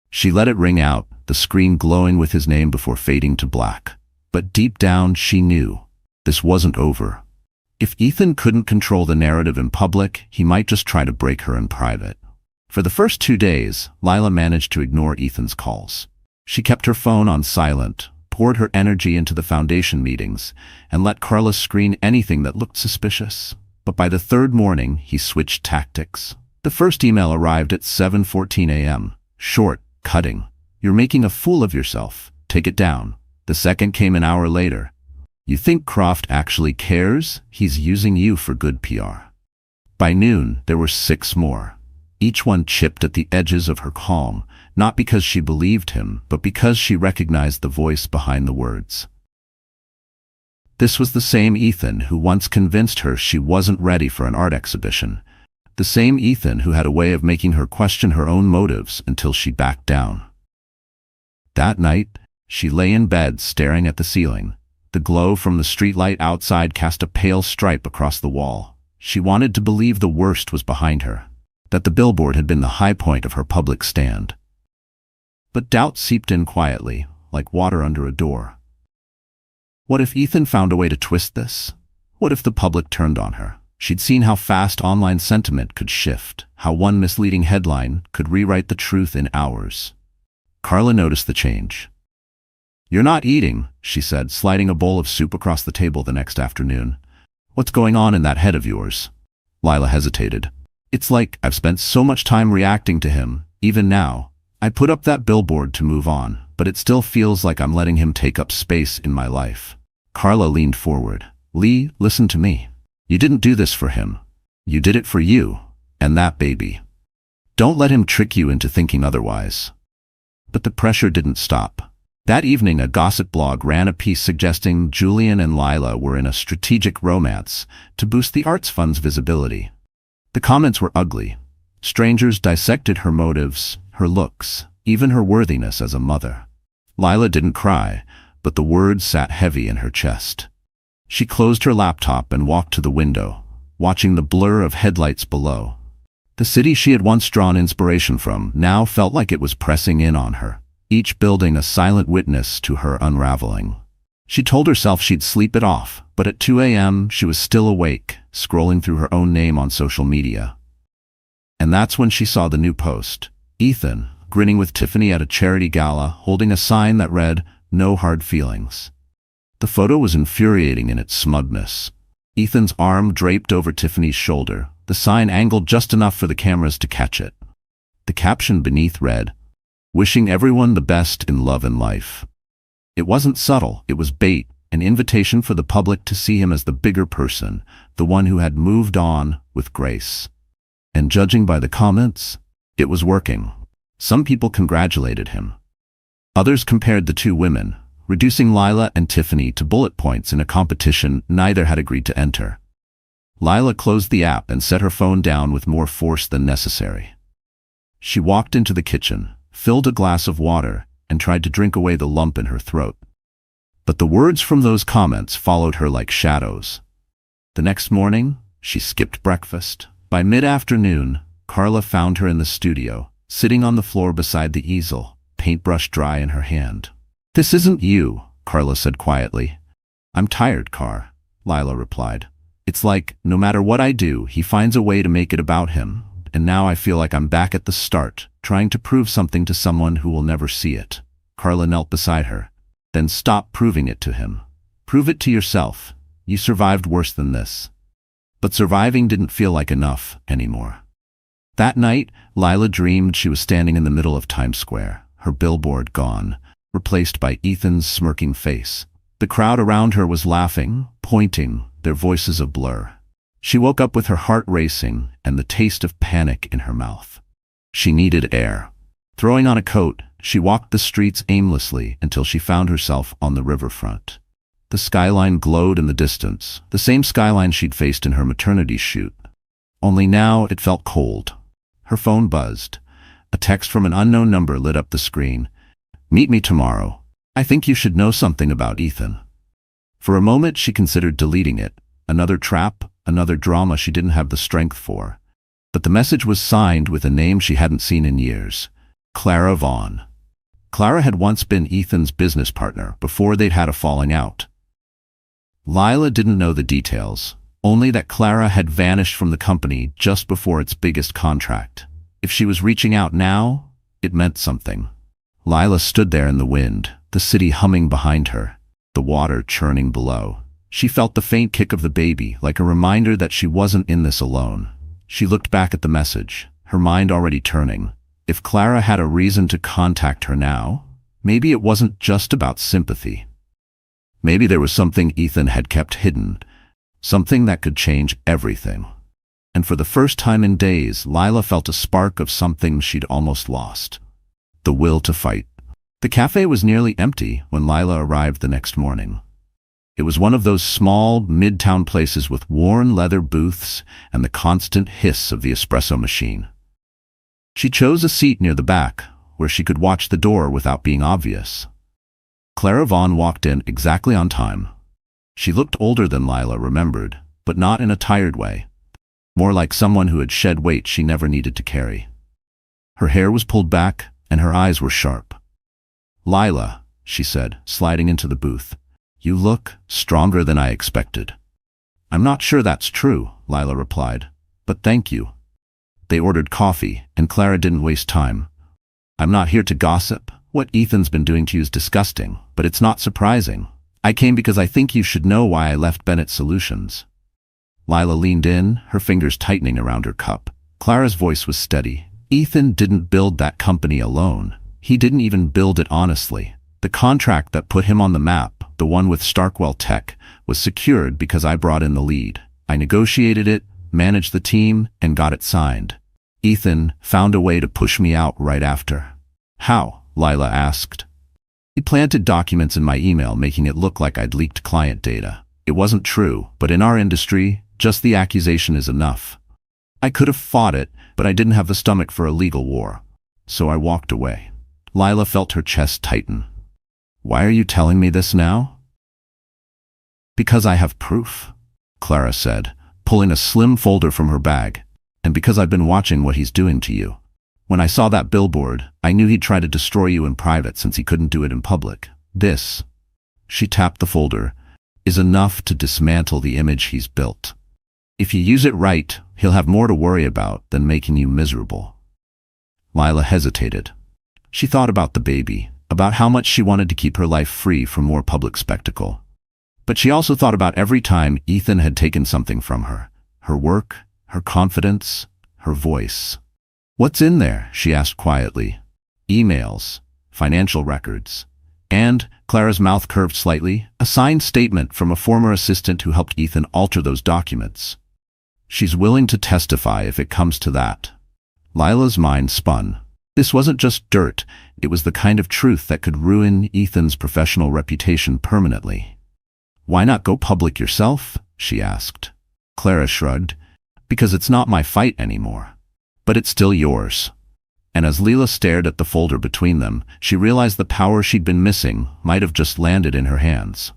She let it ring out, the screen glowing with his name before fading to black. But deep down, she knew this wasn't over. If Ethan couldn't control the narrative in public, he might just try to break her in private. For the first 2 days, Lila managed to ignore Ethan's calls. She kept her phone on silent, poured her energy into the foundation meetings, and let Carla screen anything that looked suspicious. But by the third morning, he switched tactics. The first email arrived at 7:14 a.m. Short, cutting. You're making a fool of yourself. Take it down. The second came an hour later. You think Croft actually cares? He's using you for good PR. By noon, there were 6 more. Each one chipped at the edges of her calm, not because she believed him, but because she recognized the voice behind the words. This was the same Ethan who once convinced her she wasn't ready for an art exhibition. The same Ethan who had a way of making her question her own motives until she backed down. That night, she lay in bed staring at the ceiling. The glow from the streetlight outside cast a pale stripe across the wall. She wanted to believe the worst was behind her, that the billboard had been the high point of her public stand. But doubt seeped in quietly, like water under a door. What if Ethan found a way to twist this? What if the public turned on her? She'd seen how fast online sentiment could shift, how one misleading headline could rewrite the truth in hours. Carla noticed the change. You're not eating, she said, sliding a bowl of soup across the table the next afternoon. What's going on in that head of yours? Lila hesitated. It's like I've spent so much time reacting to him, even now. I put up that billboard to move on, but it still feels like I'm letting him take up space in my life. Carla leaned forward. Lee, listen to me. You didn't do this for him. You did it for you, and that baby. Don't let him trick you into thinking otherwise. But the pressure didn't stop. That evening, a gossip blog ran a piece suggesting Julian and Lila were in a strategic romance to boost the Arts Fund's visibility. The comments were ugly. Strangers dissected her motives, her looks, even her worthiness as a mother. Lila didn't cry, but the words sat heavy in her chest. She closed her laptop and walked to the window, watching the blur of headlights below. The city she had once drawn inspiration from now felt like it was pressing in on her, each building a silent witness to her unraveling. She told herself she'd sleep it off, but at 2 a.m. she was still awake, scrolling through her own name on social media. And that's when she saw the new post. Ethan, grinning with Tiffany at a charity gala, holding a sign that read, "No hard feelings." The photo was infuriating in its smugness. Ethan's arm draped over Tiffany's shoulder, the sign angled just enough for the cameras to catch it. The caption beneath read, "Wishing everyone the best in love and life." It wasn't subtle, it was bait, an invitation for the public to see him as the bigger person, the one who had moved on with grace. And judging by the comments, it was working. Some people congratulated him. Others compared the two women, reducing Lila and Tiffany to bullet points in a competition neither had agreed to enter. Lila closed the app and set her phone down with more force than necessary. She walked into the kitchen, filled a glass of water, and tried to drink away the lump in her throat. But the words from those comments followed her like shadows. The next morning, she skipped breakfast. By mid-afternoon, Carla found her in the studio, sitting on the floor beside the easel, paintbrush dry in her hand. "This isn't you," Carla said quietly. "I'm tired, Car," Lila replied. "It's like, no matter what I do, he finds a way to make it about him, and now I feel like I'm back at the start, trying to prove something to someone who will never see it." Carla knelt beside her. "Then stop proving it to him. Prove it to yourself. You survived worse than this." But surviving didn't feel like enough anymore. That night, Lila dreamed she was standing in the middle of Times Square, her billboard gone, replaced by Ethan's smirking face. The crowd around her was laughing, pointing, their voices a blur. She woke up with her heart racing and the taste of panic in her mouth. She needed air. Throwing on a coat, she walked the streets aimlessly until she found herself on the riverfront. The skyline glowed in the distance, the same skyline she'd faced in her maternity shoot. Only now it felt cold. Her phone buzzed. a text from an unknown number lit up the screen. "Meet me tomorrow. I think you should know something about Ethan." For a moment she considered deleting it. Another trap, another drama she didn't have the strength for. But the message was signed with a name she hadn't seen in years. Clara Vaughn. Clara had once been Ethan's business partner before they'd had a falling out. Lila didn't know the details, only that Clara had vanished from the company just before its biggest contract. If she was reaching out now, it meant something. Lila stood there in the wind, the city humming behind her, the water churning below. She felt the faint kick of the baby, like a reminder that she wasn't in this alone. She looked back at the message, her mind already turning. If Clara had a reason to contact her now, maybe it wasn't just about sympathy. Maybe there was something Ethan had kept hidden, something that could change everything. And for the first time in days, Lila felt a spark of something she'd almost lost. The will to fight. The cafe was nearly empty when Lila arrived the next morning. It was one of those small, midtown places with worn leather booths and the constant hiss of the espresso machine. She chose a seat near the back, where she could watch the door without being obvious. Clara Vaughn walked in exactly on time. She looked older than Lila remembered, but not in a tired way. More like someone who had shed weight she never needed to carry. Her hair was pulled back, and her eyes were sharp. "Lila," she said, sliding into the booth. "You look stronger than I expected." "I'm not sure that's true," Lila replied, "but thank you." They ordered coffee, and Clara didn't waste time. "I'm not here to gossip. What Ethan's been doing to you is disgusting, but it's not surprising. I came because I think you should know why I left Bennett Solutions." Lila leaned in, her fingers tightening around her cup. Clara's voice was steady. "Ethan didn't build that company alone. He didn't even build it honestly. The contract that put him on the map, the one with Starkwell Tech, was secured because I brought in the lead. I negotiated it, managed the team, and got it signed. Ethan found a way to push me out right after." "How?" Lila asked. "He planted documents in my email making it look like I'd leaked client data. It wasn't true, but in our industry, just the accusation is enough. I could have fought it, but I didn't have the stomach for a legal war. So I walked away." Lila felt her chest tighten. "Why are you telling me this now?" "Because I have proof," Clara said, pulling a slim folder from her bag. "And because I've been watching what he's doing to you. When I saw that billboard, I knew he'd try to destroy you in private since he couldn't do it in public. This," she tapped the folder, "is enough to dismantle the image he's built. If you use it right, he'll have more to worry about than making you miserable." Lila hesitated. She thought about the baby, about how much she wanted to keep her life free from more public spectacle. But she also thought about every time Ethan had taken something from her. Her work, her confidence, her voice. "What's in there?" she asked quietly. "Emails, financial records, and," Clara's mouth curved slightly, "a signed statement from a former assistant who helped Ethan alter those documents. She's willing to testify if it comes to that." Lila's mind spun. This wasn't just dirt, it was the kind of truth that could ruin Ethan's professional reputation permanently. "Why not go public yourself?" she asked. Clara shrugged. "Because it's not my fight anymore. But it's still yours." And as Lila stared at the folder between them, she realized the power she'd been missing might have just landed in her hands.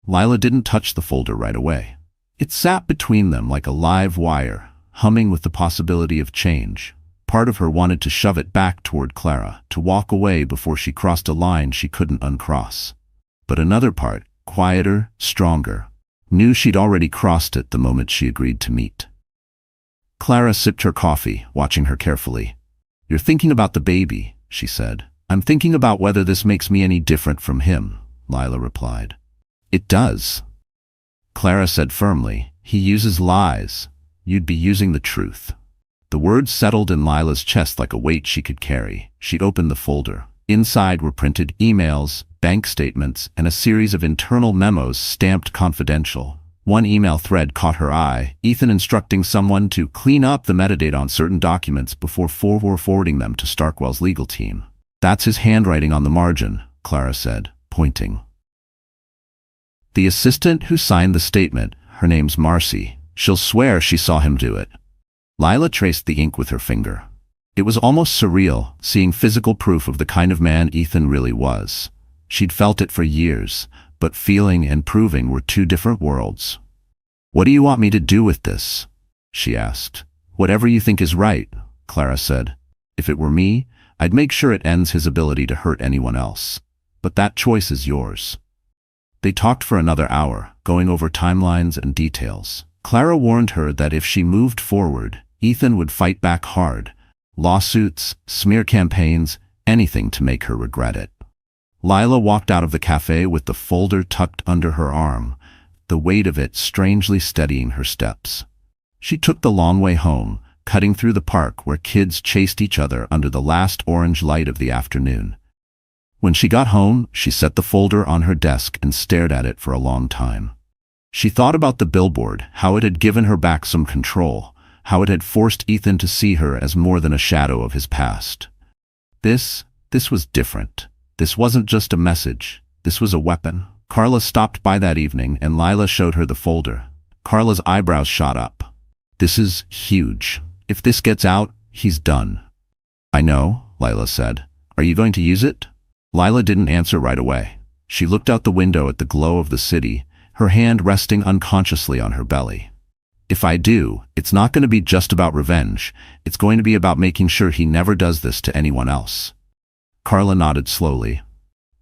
Lila didn't touch the folder right away. It sat between them like a live wire, humming with the possibility of change. Part of her wanted to shove it back toward Clara, to walk away before she crossed a line she couldn't uncross. But another part, quieter, stronger, knew she'd already crossed it the moment she agreed to meet. Clara sipped her coffee, watching her carefully. "You're thinking about the baby," she said. "I'm thinking about whether this makes me any different from him," Lila replied. "It does," Clara said firmly. "He uses lies. You'd be using the truth." The words settled in Lila's chest like a weight she could carry. She opened the folder. Inside were printed emails, bank statements, and a series of internal memos stamped confidential. One email thread caught her eye, Ethan instructing someone to clean up the metadata on certain documents before forwarding them to Starkwell's legal team. "That's his handwriting on the margin," Clara said, pointing. "The assistant who signed the statement, her name's Marcy. She'll swear she saw him do it." Lila traced the ink with her finger. It was almost surreal, seeing physical proof of the kind of man Ethan really was. She'd felt it for years, but feeling and proving were two different worlds. "What do you want me to do with this?" she asked. "Whatever you think is right," Clara said. "If it were me, I'd make sure it ends his ability to hurt anyone else. But that choice is yours." They talked for another hour, going over timelines and details. Clara warned her that if she moved forward, Ethan would fight back hard. Lawsuits, smear campaigns, anything to make her regret it. Lila walked out of the cafe with the folder tucked under her arm, the weight of it strangely steadying her steps. She took the long way home, cutting through the park where kids chased each other under the last orange light of the afternoon. When she got home, she set the folder on her desk and stared at it for a long time. She thought about the billboard, how it had given her back some control, how it had forced Ethan to see her as more than a shadow of his past. This was different. This wasn't just a message. This was a weapon. Carla stopped by that evening and Lila showed her the folder. Carla's eyebrows shot up. "This is huge. If this gets out, he's done." "I know," Lila said. "Are you going to use it?" Lila didn't answer right away. She looked out the window at the glow of the city, her hand resting unconsciously on her belly. "If I do, it's not going to be just about revenge. It's going to be about making sure he never does this to anyone else." Carla nodded slowly.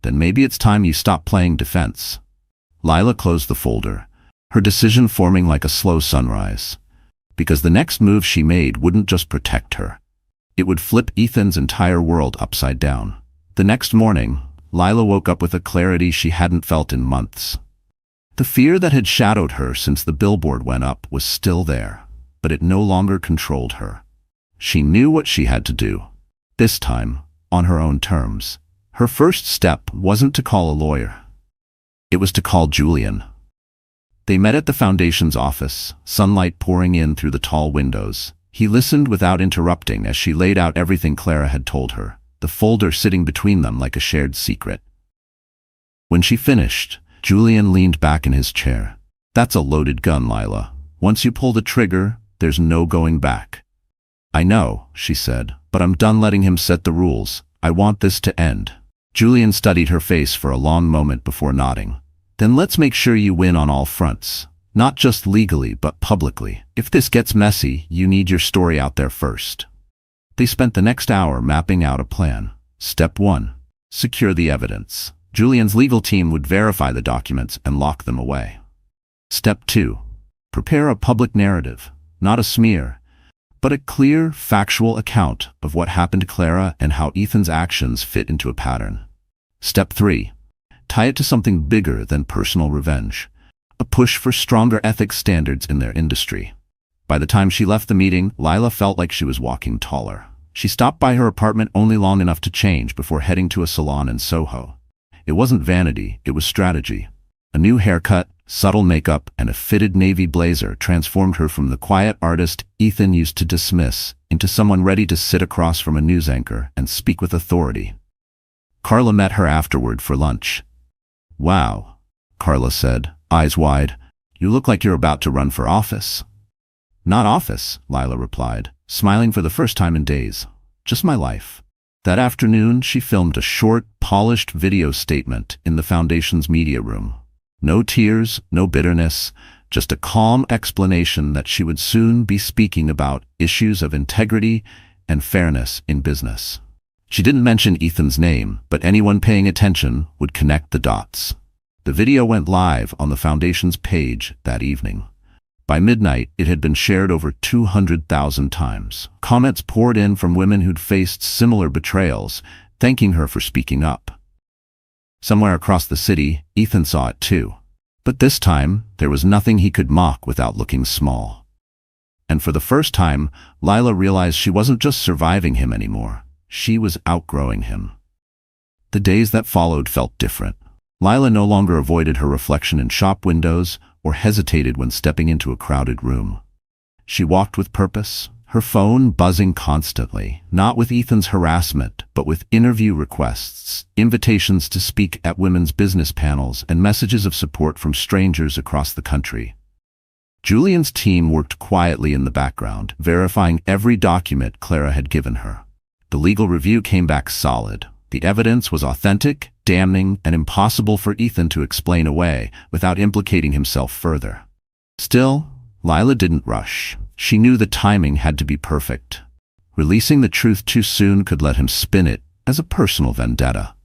"Then maybe it's time you stop playing defense." Lila closed the folder, her decision forming like a slow sunrise. Because the next move she made wouldn't just protect her. It would flip Ethan's entire world upside down. The next morning, Lila woke up with a clarity she hadn't felt in months. The fear that had shadowed her since the billboard went up was still there, but it no longer controlled her. She knew what she had to do. This time, on her own terms. Her first step wasn't to call a lawyer. It was to call Julian. They met at the foundation's office, sunlight pouring in through the tall windows. He listened without interrupting as she laid out everything Clara had told her, the folder sitting between them like a shared secret. When she finished, Julian leaned back in his chair. "That's a loaded gun, Lila. Once you pull the trigger, there's no going back." "I know," she said, "but I'm done letting him set the rules. I want this to end." Julian studied her face for a long moment before nodding. "Then let's make sure you win on all fronts. Not just legally, but publicly. If this gets messy, you need your story out there first." They spent the next hour mapping out a plan. Step 1. Secure the evidence. Julian's legal team would verify the documents and lock them away. Step 2. Prepare a public narrative. Not a smear, but a clear, factual account of what happened to Clara and how Ethan's actions fit into a pattern. Step 3. Tie it to something bigger than personal revenge. A push for stronger ethics standards in their industry. By the time she left the meeting, Lila felt like she was walking taller. She stopped by her apartment only long enough to change before heading to a salon in Soho. It wasn't vanity, it was strategy. A new haircut, subtle makeup, and a fitted navy blazer transformed her from the quiet artist Ethan used to dismiss into someone ready to sit across from a news anchor and speak with authority. Carla met her afterward for lunch. "Wow," Carla said, eyes wide. "You look like you're about to run for office." "Not office," Lila replied, smiling for the first time in days. "Just my life." That afternoon, she filmed a short, polished video statement in the foundation's media room. No tears, no bitterness, just a calm explanation that she would soon be speaking about issues of integrity and fairness in business. She didn't mention Ethan's name, but anyone paying attention would connect the dots. The video went live on the foundation's page that evening. By midnight, it had been shared over 200,000 times. Comments poured in from women who'd faced similar betrayals, thanking her for speaking up. Somewhere across the city, Ethan saw it too. But this time, there was nothing he could mock without looking small. And for the first time, Lila realized she wasn't just surviving him anymore. She was outgrowing him. The days that followed felt different. Lila no longer avoided her reflection in shop windows or hesitated when stepping into a crowded room. She walked with purpose, her phone buzzing constantly, not with Ethan's harassment, but with interview requests, invitations to speak at women's business panels, and messages of support from strangers across the country. Julian's team worked quietly in the background, verifying every document Clara had given her. The legal review came back solid. The evidence was authentic, damning, and impossible for Ethan to explain away without implicating himself further. Still, Lila didn't rush. She knew the timing had to be perfect. Releasing the truth too soon could let him spin it as a personal vendetta.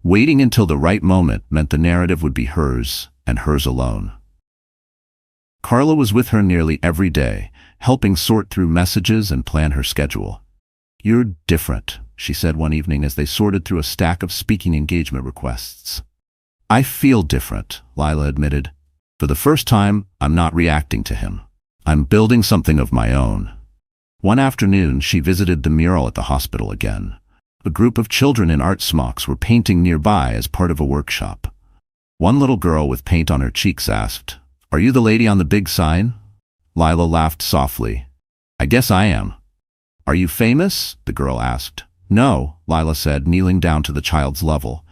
Waiting until the right moment meant the narrative would be hers, and hers alone. Carla was with her nearly every day, helping sort through messages and plan her schedule. "You're different," she said one evening as they sorted through a stack of speaking engagement requests. "I feel different," Lila admitted. "For the first time, I'm not reacting to him. I'm building something of my own." One afternoon, she visited the mural at the hospital again. A group of children in art smocks were painting nearby as part of a workshop. One little girl with paint on her cheeks asked, "Are you the lady on the big sign?" Lila laughed softly. "I guess I am." "Are you famous?" the girl asked. "No," Lila said, kneeling down to the child's level.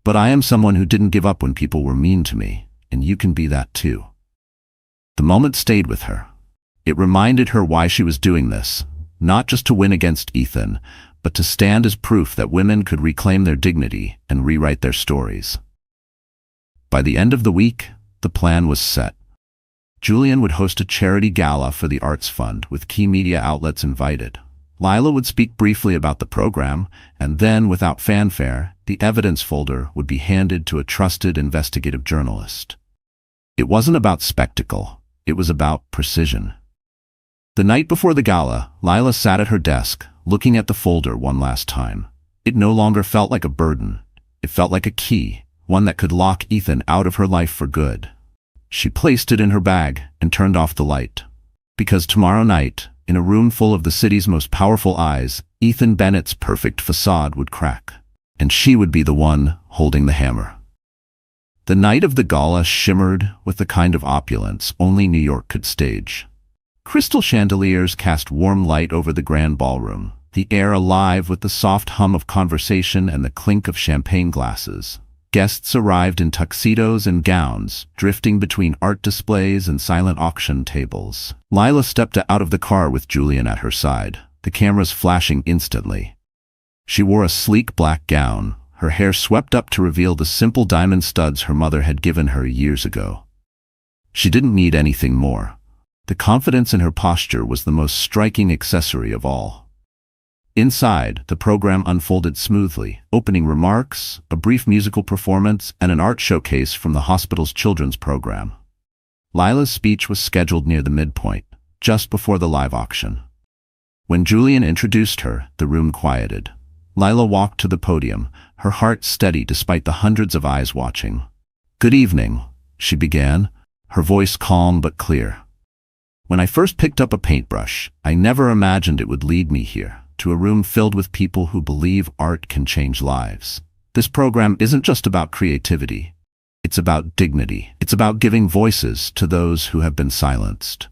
"But I am someone who didn't give up when people were mean to me, and you can be that too." The moment stayed with her. It reminded her why she was doing this, not just to win against Ethan, but to stand as proof that women could reclaim their dignity and rewrite their stories. By the end of the week, the plan was set. Julian would host a charity gala for the Arts Fund with key media outlets invited. Lila would speak briefly about the program, and then, without fanfare, the evidence folder would be handed to a trusted investigative journalist. It wasn't about spectacle, it was about precision. The night before the gala, Lila sat at her desk, looking at the folder one last time. It no longer felt like a burden. It felt like a key, one that could lock Ethan out of her life for good. She placed it in her bag and turned off the light. Because tomorrow night, in a room full of the city's most powerful eyes, Ethan Bennett's perfect facade would crack, and she would be the one holding the hammer. The night of the gala shimmered with the kind of opulence only New York could stage. Crystal chandeliers cast warm light over the grand ballroom, the air alive with the soft hum of conversation and the clink of champagne glasses. Guests arrived in tuxedos and gowns, drifting between art displays and silent auction tables. Lila stepped out of the car with Julian at her side, the cameras flashing instantly. She wore a sleek black gown, her hair swept up to reveal the simple diamond studs her mother had given her years ago. She didn't need anything more. The confidence in her posture was the most striking accessory of all. Inside, the program unfolded smoothly, opening remarks, a brief musical performance, and an art showcase from the hospital's children's program. Lila's speech was scheduled near the midpoint, just before the live auction. When Julian introduced her, the room quieted. Lila walked to the podium, her heart steady despite the hundreds of eyes watching. "Good evening," she began, her voice calm but clear. "When I first picked up a paintbrush, I never imagined it would lead me here, to a room filled with people who believe art can change lives. This program isn't just about creativity. It's about dignity. It's about giving voices to those who have been silenced."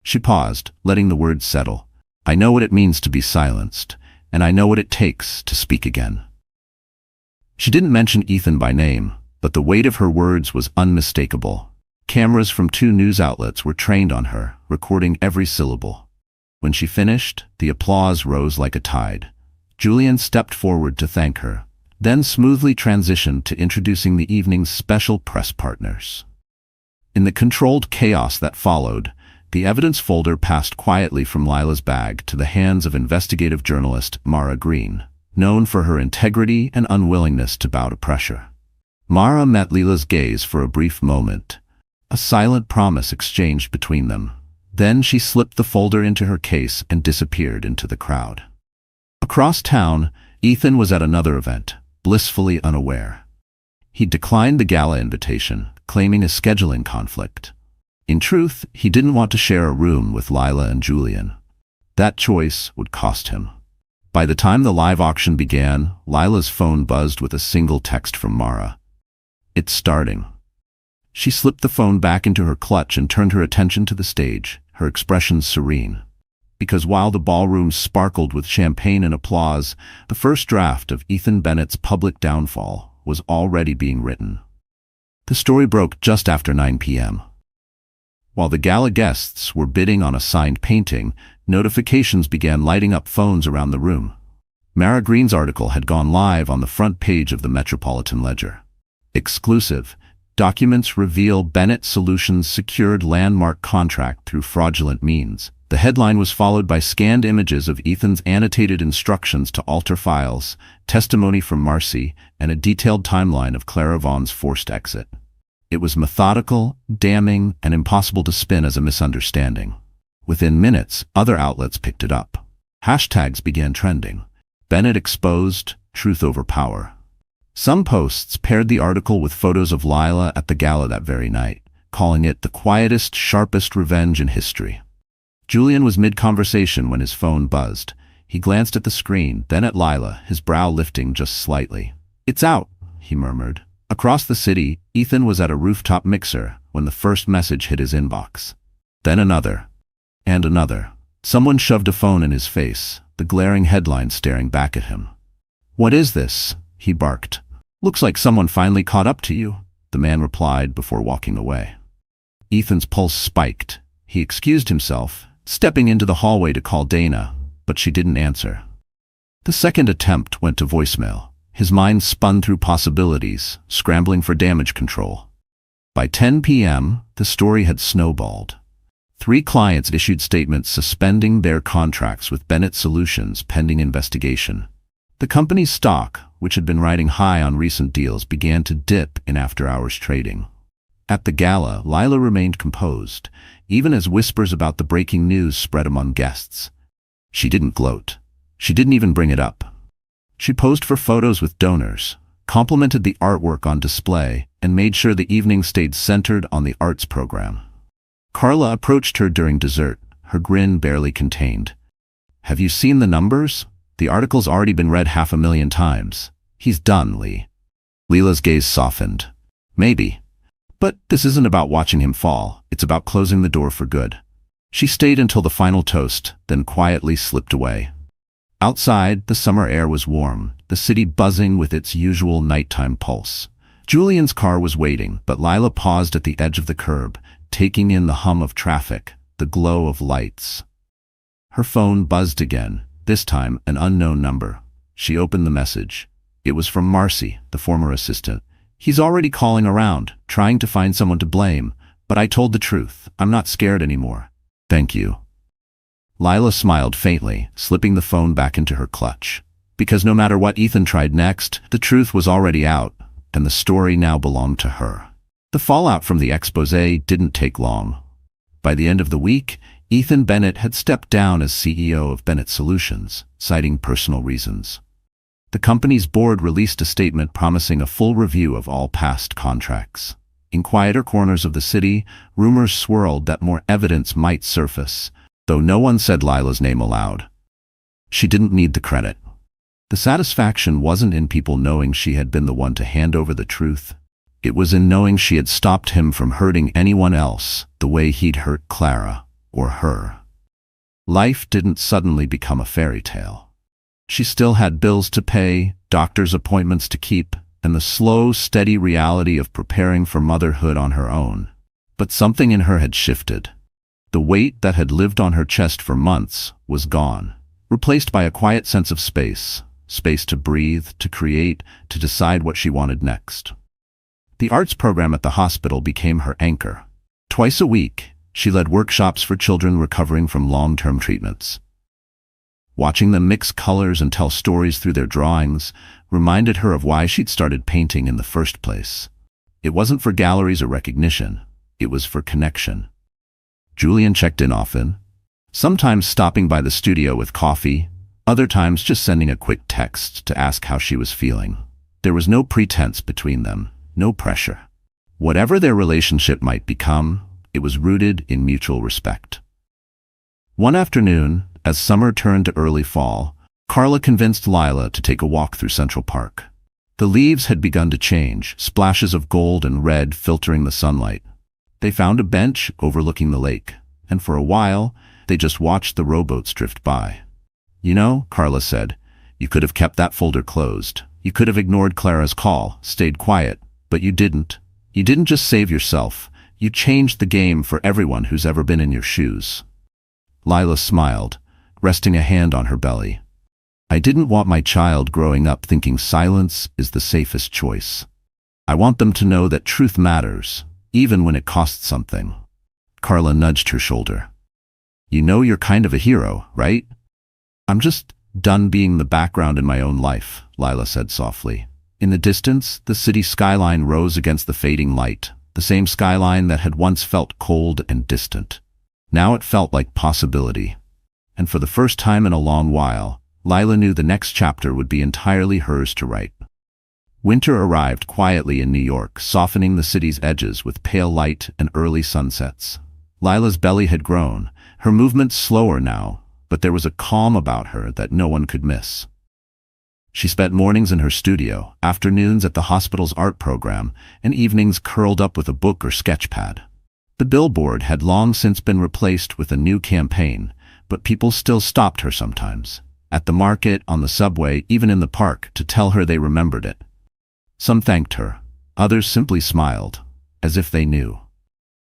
She paused, letting the words settle. "I know what it means to be silenced, and I know what it takes to speak again." She didn't mention Ethan by name, but the weight of her words was unmistakable. Cameras from 2 news outlets were trained on her, recording every syllable. When she finished, the applause rose like a tide. Julian stepped forward to thank her, then smoothly transitioned to introducing the evening's special press partners. In the controlled chaos that followed, the evidence folder passed quietly from Lila's bag to the hands of investigative journalist Mara Green, known for her integrity and unwillingness to bow to pressure. Mara met Lila's gaze for a brief moment, a silent promise exchanged between them. Then she slipped the folder into her case and disappeared into the crowd. Across town, Ethan was at another event, blissfully unaware. He declined the gala invitation, claiming a scheduling conflict. In truth, he didn't want to share a room with Lila and Julian. That choice would cost him. By the time the live auction began, Lila's phone buzzed with a single text from Mara. "It's starting." She slipped the phone back into her clutch and turned her attention to the stage, her expression serene. Because while the ballroom sparkled with champagne and applause, the first draft of Ethan Bennett's public downfall was already being written. The story broke just after 9 p.m. While the gala guests were bidding on a signed painting, notifications began lighting up phones around the room. Mara Green's article had gone live on the front page of the Metropolitan Ledger. Exclusive. Documents reveal Bennett Solutions secured landmark contract through fraudulent means. The headline was followed by scanned images of Ethan's annotated instructions to alter files, testimony from Marcy, and a detailed timeline of Clara Vaughn's forced exit. It was methodical, damning, and impossible to spin as a misunderstanding. Within minutes, other outlets picked it up. Hashtags began trending. Bennett exposed, truth over power. Some posts paired the article with photos of Lila at the gala that very night, calling it the quietest, sharpest revenge in history. Julian was mid-conversation when his phone buzzed. He glanced at the screen, then at Lila, his brow lifting just slightly. "It's out," he murmured. Across the city, Ethan was at a rooftop mixer when the first message hit his inbox. Then another. And another. Someone shoved a phone in his face, the glaring headline staring back at him. "What is this?" he barked. "Looks like someone finally caught up to you," the man replied before walking away. Ethan's pulse spiked. He excused himself, stepping into the hallway to call Dana, but she didn't answer. The second attempt went to voicemail. His mind spun through possibilities, scrambling for damage control. By 10 p.m., the story had snowballed. 3 clients issued statements suspending their contracts with Bennett Solutions pending investigation. The company's stock, which had been riding high on recent deals, began to dip in after-hours trading. At the gala, Lila remained composed, even as whispers about the breaking news spread among guests. She didn't gloat. She didn't even bring it up. She posed for photos with donors, complimented the artwork on display, and made sure the evening stayed centered on the arts program. Carla approached her during dessert, her grin barely contained. "Have you seen the numbers? The article's already been read 500,000 times. He's done, Lee." Lila's gaze softened. "Maybe. But this isn't about watching him fall. It's about closing the door for good." She stayed until the final toast, then quietly slipped away. Outside, the summer air was warm, the city buzzing with its usual nighttime pulse. Julian's car was waiting, but Lila paused at the edge of the curb, taking in the hum of traffic, the glow of lights. Her phone buzzed again, this time an unknown number. She opened the message. It was from Marcy, the former assistant. "He's already calling around, trying to find someone to blame, but I told the truth. I'm not scared anymore. Thank you." Lila smiled faintly, slipping the phone back into her clutch. Because no matter what Ethan tried next, the truth was already out, and the story now belonged to her. The fallout from the exposé didn't take long. By the end of the week, Ethan Bennett had stepped down as CEO of Bennett Solutions, citing personal reasons. The company's board released a statement promising a full review of all past contracts. In quieter corners of the city, rumors swirled that more evidence might surface, though no one said Lila's name aloud. She didn't need the credit. The satisfaction wasn't in people knowing she had been the one to hand over the truth. It was in knowing she had stopped him from hurting anyone else the way he'd hurt Clara or her. Life didn't suddenly become a fairy tale. She still had bills to pay, doctor's appointments to keep, and the slow, steady reality of preparing for motherhood on her own. But something in her had shifted. The weight that had lived on her chest for months was gone, replaced by a quiet sense of space to breathe, to create, to decide what she wanted next. The arts program at the hospital became her anchor. Twice a week, she led workshops for children recovering from long-term treatments. Watching them mix colors and tell stories through their drawings reminded her of why she'd started painting in the first place. It wasn't for galleries or recognition. It was for connection. Julian checked in often, sometimes stopping by the studio with coffee, other times just sending a quick text to ask how she was feeling. There was no pretense between them, no pressure. Whatever their relationship might become, it was rooted in mutual respect. One afternoon, as summer turned to early fall, Carla convinced Lila to take a walk through Central Park. The leaves had begun to change, splashes of gold and red filtering the sunlight. They found a bench overlooking the lake, and for a while, they just watched the rowboats drift by. "You know," Carla said, "you could have kept that folder closed. You could have ignored Clara's call, stayed quiet, but you didn't. You didn't just save yourself. You changed the game for everyone who's ever been in your shoes. Lila smiled, resting a hand on her belly. I didn't want my child growing up thinking silence is the safest choice. I want them to know that truth matters, even when it costs something. Carla nudged her shoulder. You know you're kind of a hero, right? I'm just done being the background in my own life, Lila said softly. In the distance, the city skyline rose against the fading light, the same skyline that had once felt cold and distant. Now it felt like possibility. And for the first time in a long while, Lila knew the next chapter would be entirely hers to write. Winter arrived quietly in New York, softening the city's edges with pale light and early sunsets. Lila's belly had grown, her movements slower now, but there was a calm about her that no one could miss. She spent mornings in her studio, afternoons at the hospital's art program, and evenings curled up with a book or sketch pad. The Billboard had long since been replaced with a new campaign, but people still stopped her sometimes, at the market, on the subway, even in the park, to tell her they remembered it. Some thanked her, others simply smiled, as if they knew.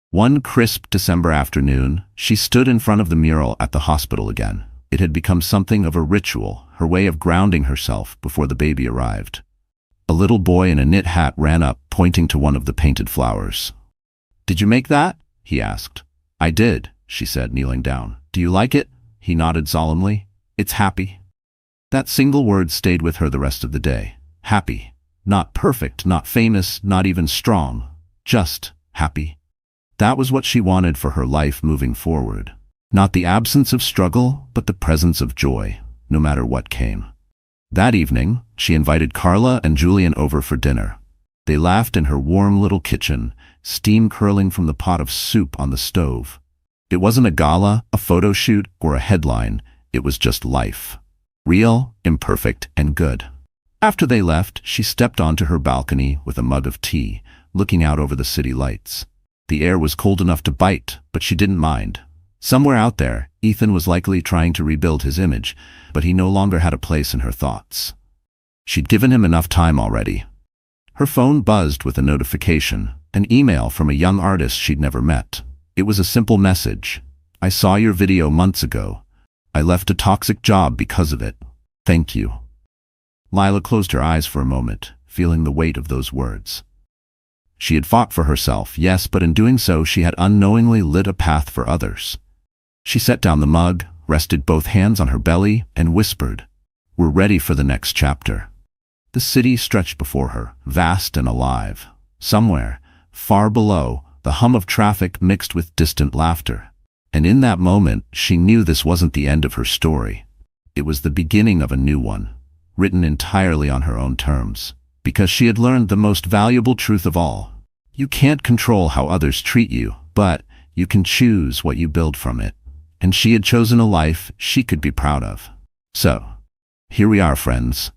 One crisp December afternoon, she stood in front of the mural at the hospital again. It had become something of a ritual, her way of grounding herself before the baby arrived. A little boy in a knit hat ran up, pointing to one of the painted flowers. "Did you make that?" he asked. "I did," she said, kneeling down. "Do you like it?" He nodded solemnly. "It's happy." That single word stayed with her the rest of the day. Happy. Not perfect, not famous, not even strong. Just happy. That was what she wanted for her life moving forward. Not the absence of struggle, but the presence of joy, no matter what came. That evening, she invited Carla and Julian over for dinner. They laughed in her warm little kitchen, steam curling from the pot of soup on the stove. It wasn't a gala, a photo shoot, or a headline. It was just life. Real, imperfect, and good. After they left, she stepped onto her balcony with a mug of tea, looking out over the city lights. The air was cold enough to bite, but she didn't mind. Somewhere out there, Ethan was likely trying to rebuild his image, but he no longer had a place in her thoughts. She'd given him enough time already. Her phone buzzed with a notification, an email from a young artist she'd never met. It was a simple message. "I saw your video months ago. I left a toxic job because of it. Thank you." Lila closed her eyes for a moment, feeling the weight of those words. She had fought for herself, yes, but in doing so she had unknowingly lit a path for others. She set down the mug, rested both hands on her belly, and whispered, "We're ready for the next chapter." The city stretched before her, vast and alive. Somewhere, far below, the hum of traffic mixed with distant laughter. And in that moment, she knew this wasn't the end of her story. It was the beginning of a new one, written entirely on her own terms. Because she had learned the most valuable truth of all. You can't control how others treat you, but you can choose what you build from it. And she had chosen a life she could be proud of. So, here we are, friends.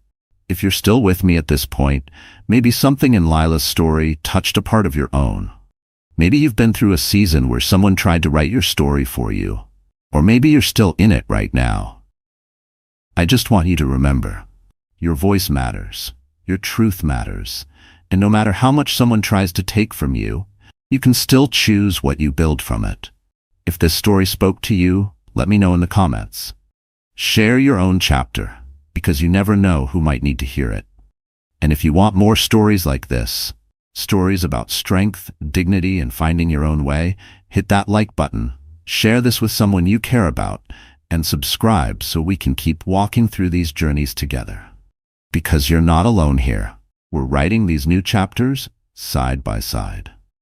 If you're still with me at this point, maybe something in Lila's story touched a part of your own. Maybe you've been through a season where someone tried to write your story for you. Or maybe you're still in it right now. I just want you to remember, your voice matters. Your truth matters, and no matter how much someone tries to take from you, you can still choose what you build from it. If this story spoke to you, let me know in the comments. Share your own chapter, because you never know who might need to hear it. And if you want more stories like this, stories about strength, dignity, and finding your own way, hit that like button, share this with someone you care about, and subscribe so we can keep walking through these journeys together. Because you're not alone here. We're writing these new chapters side by side.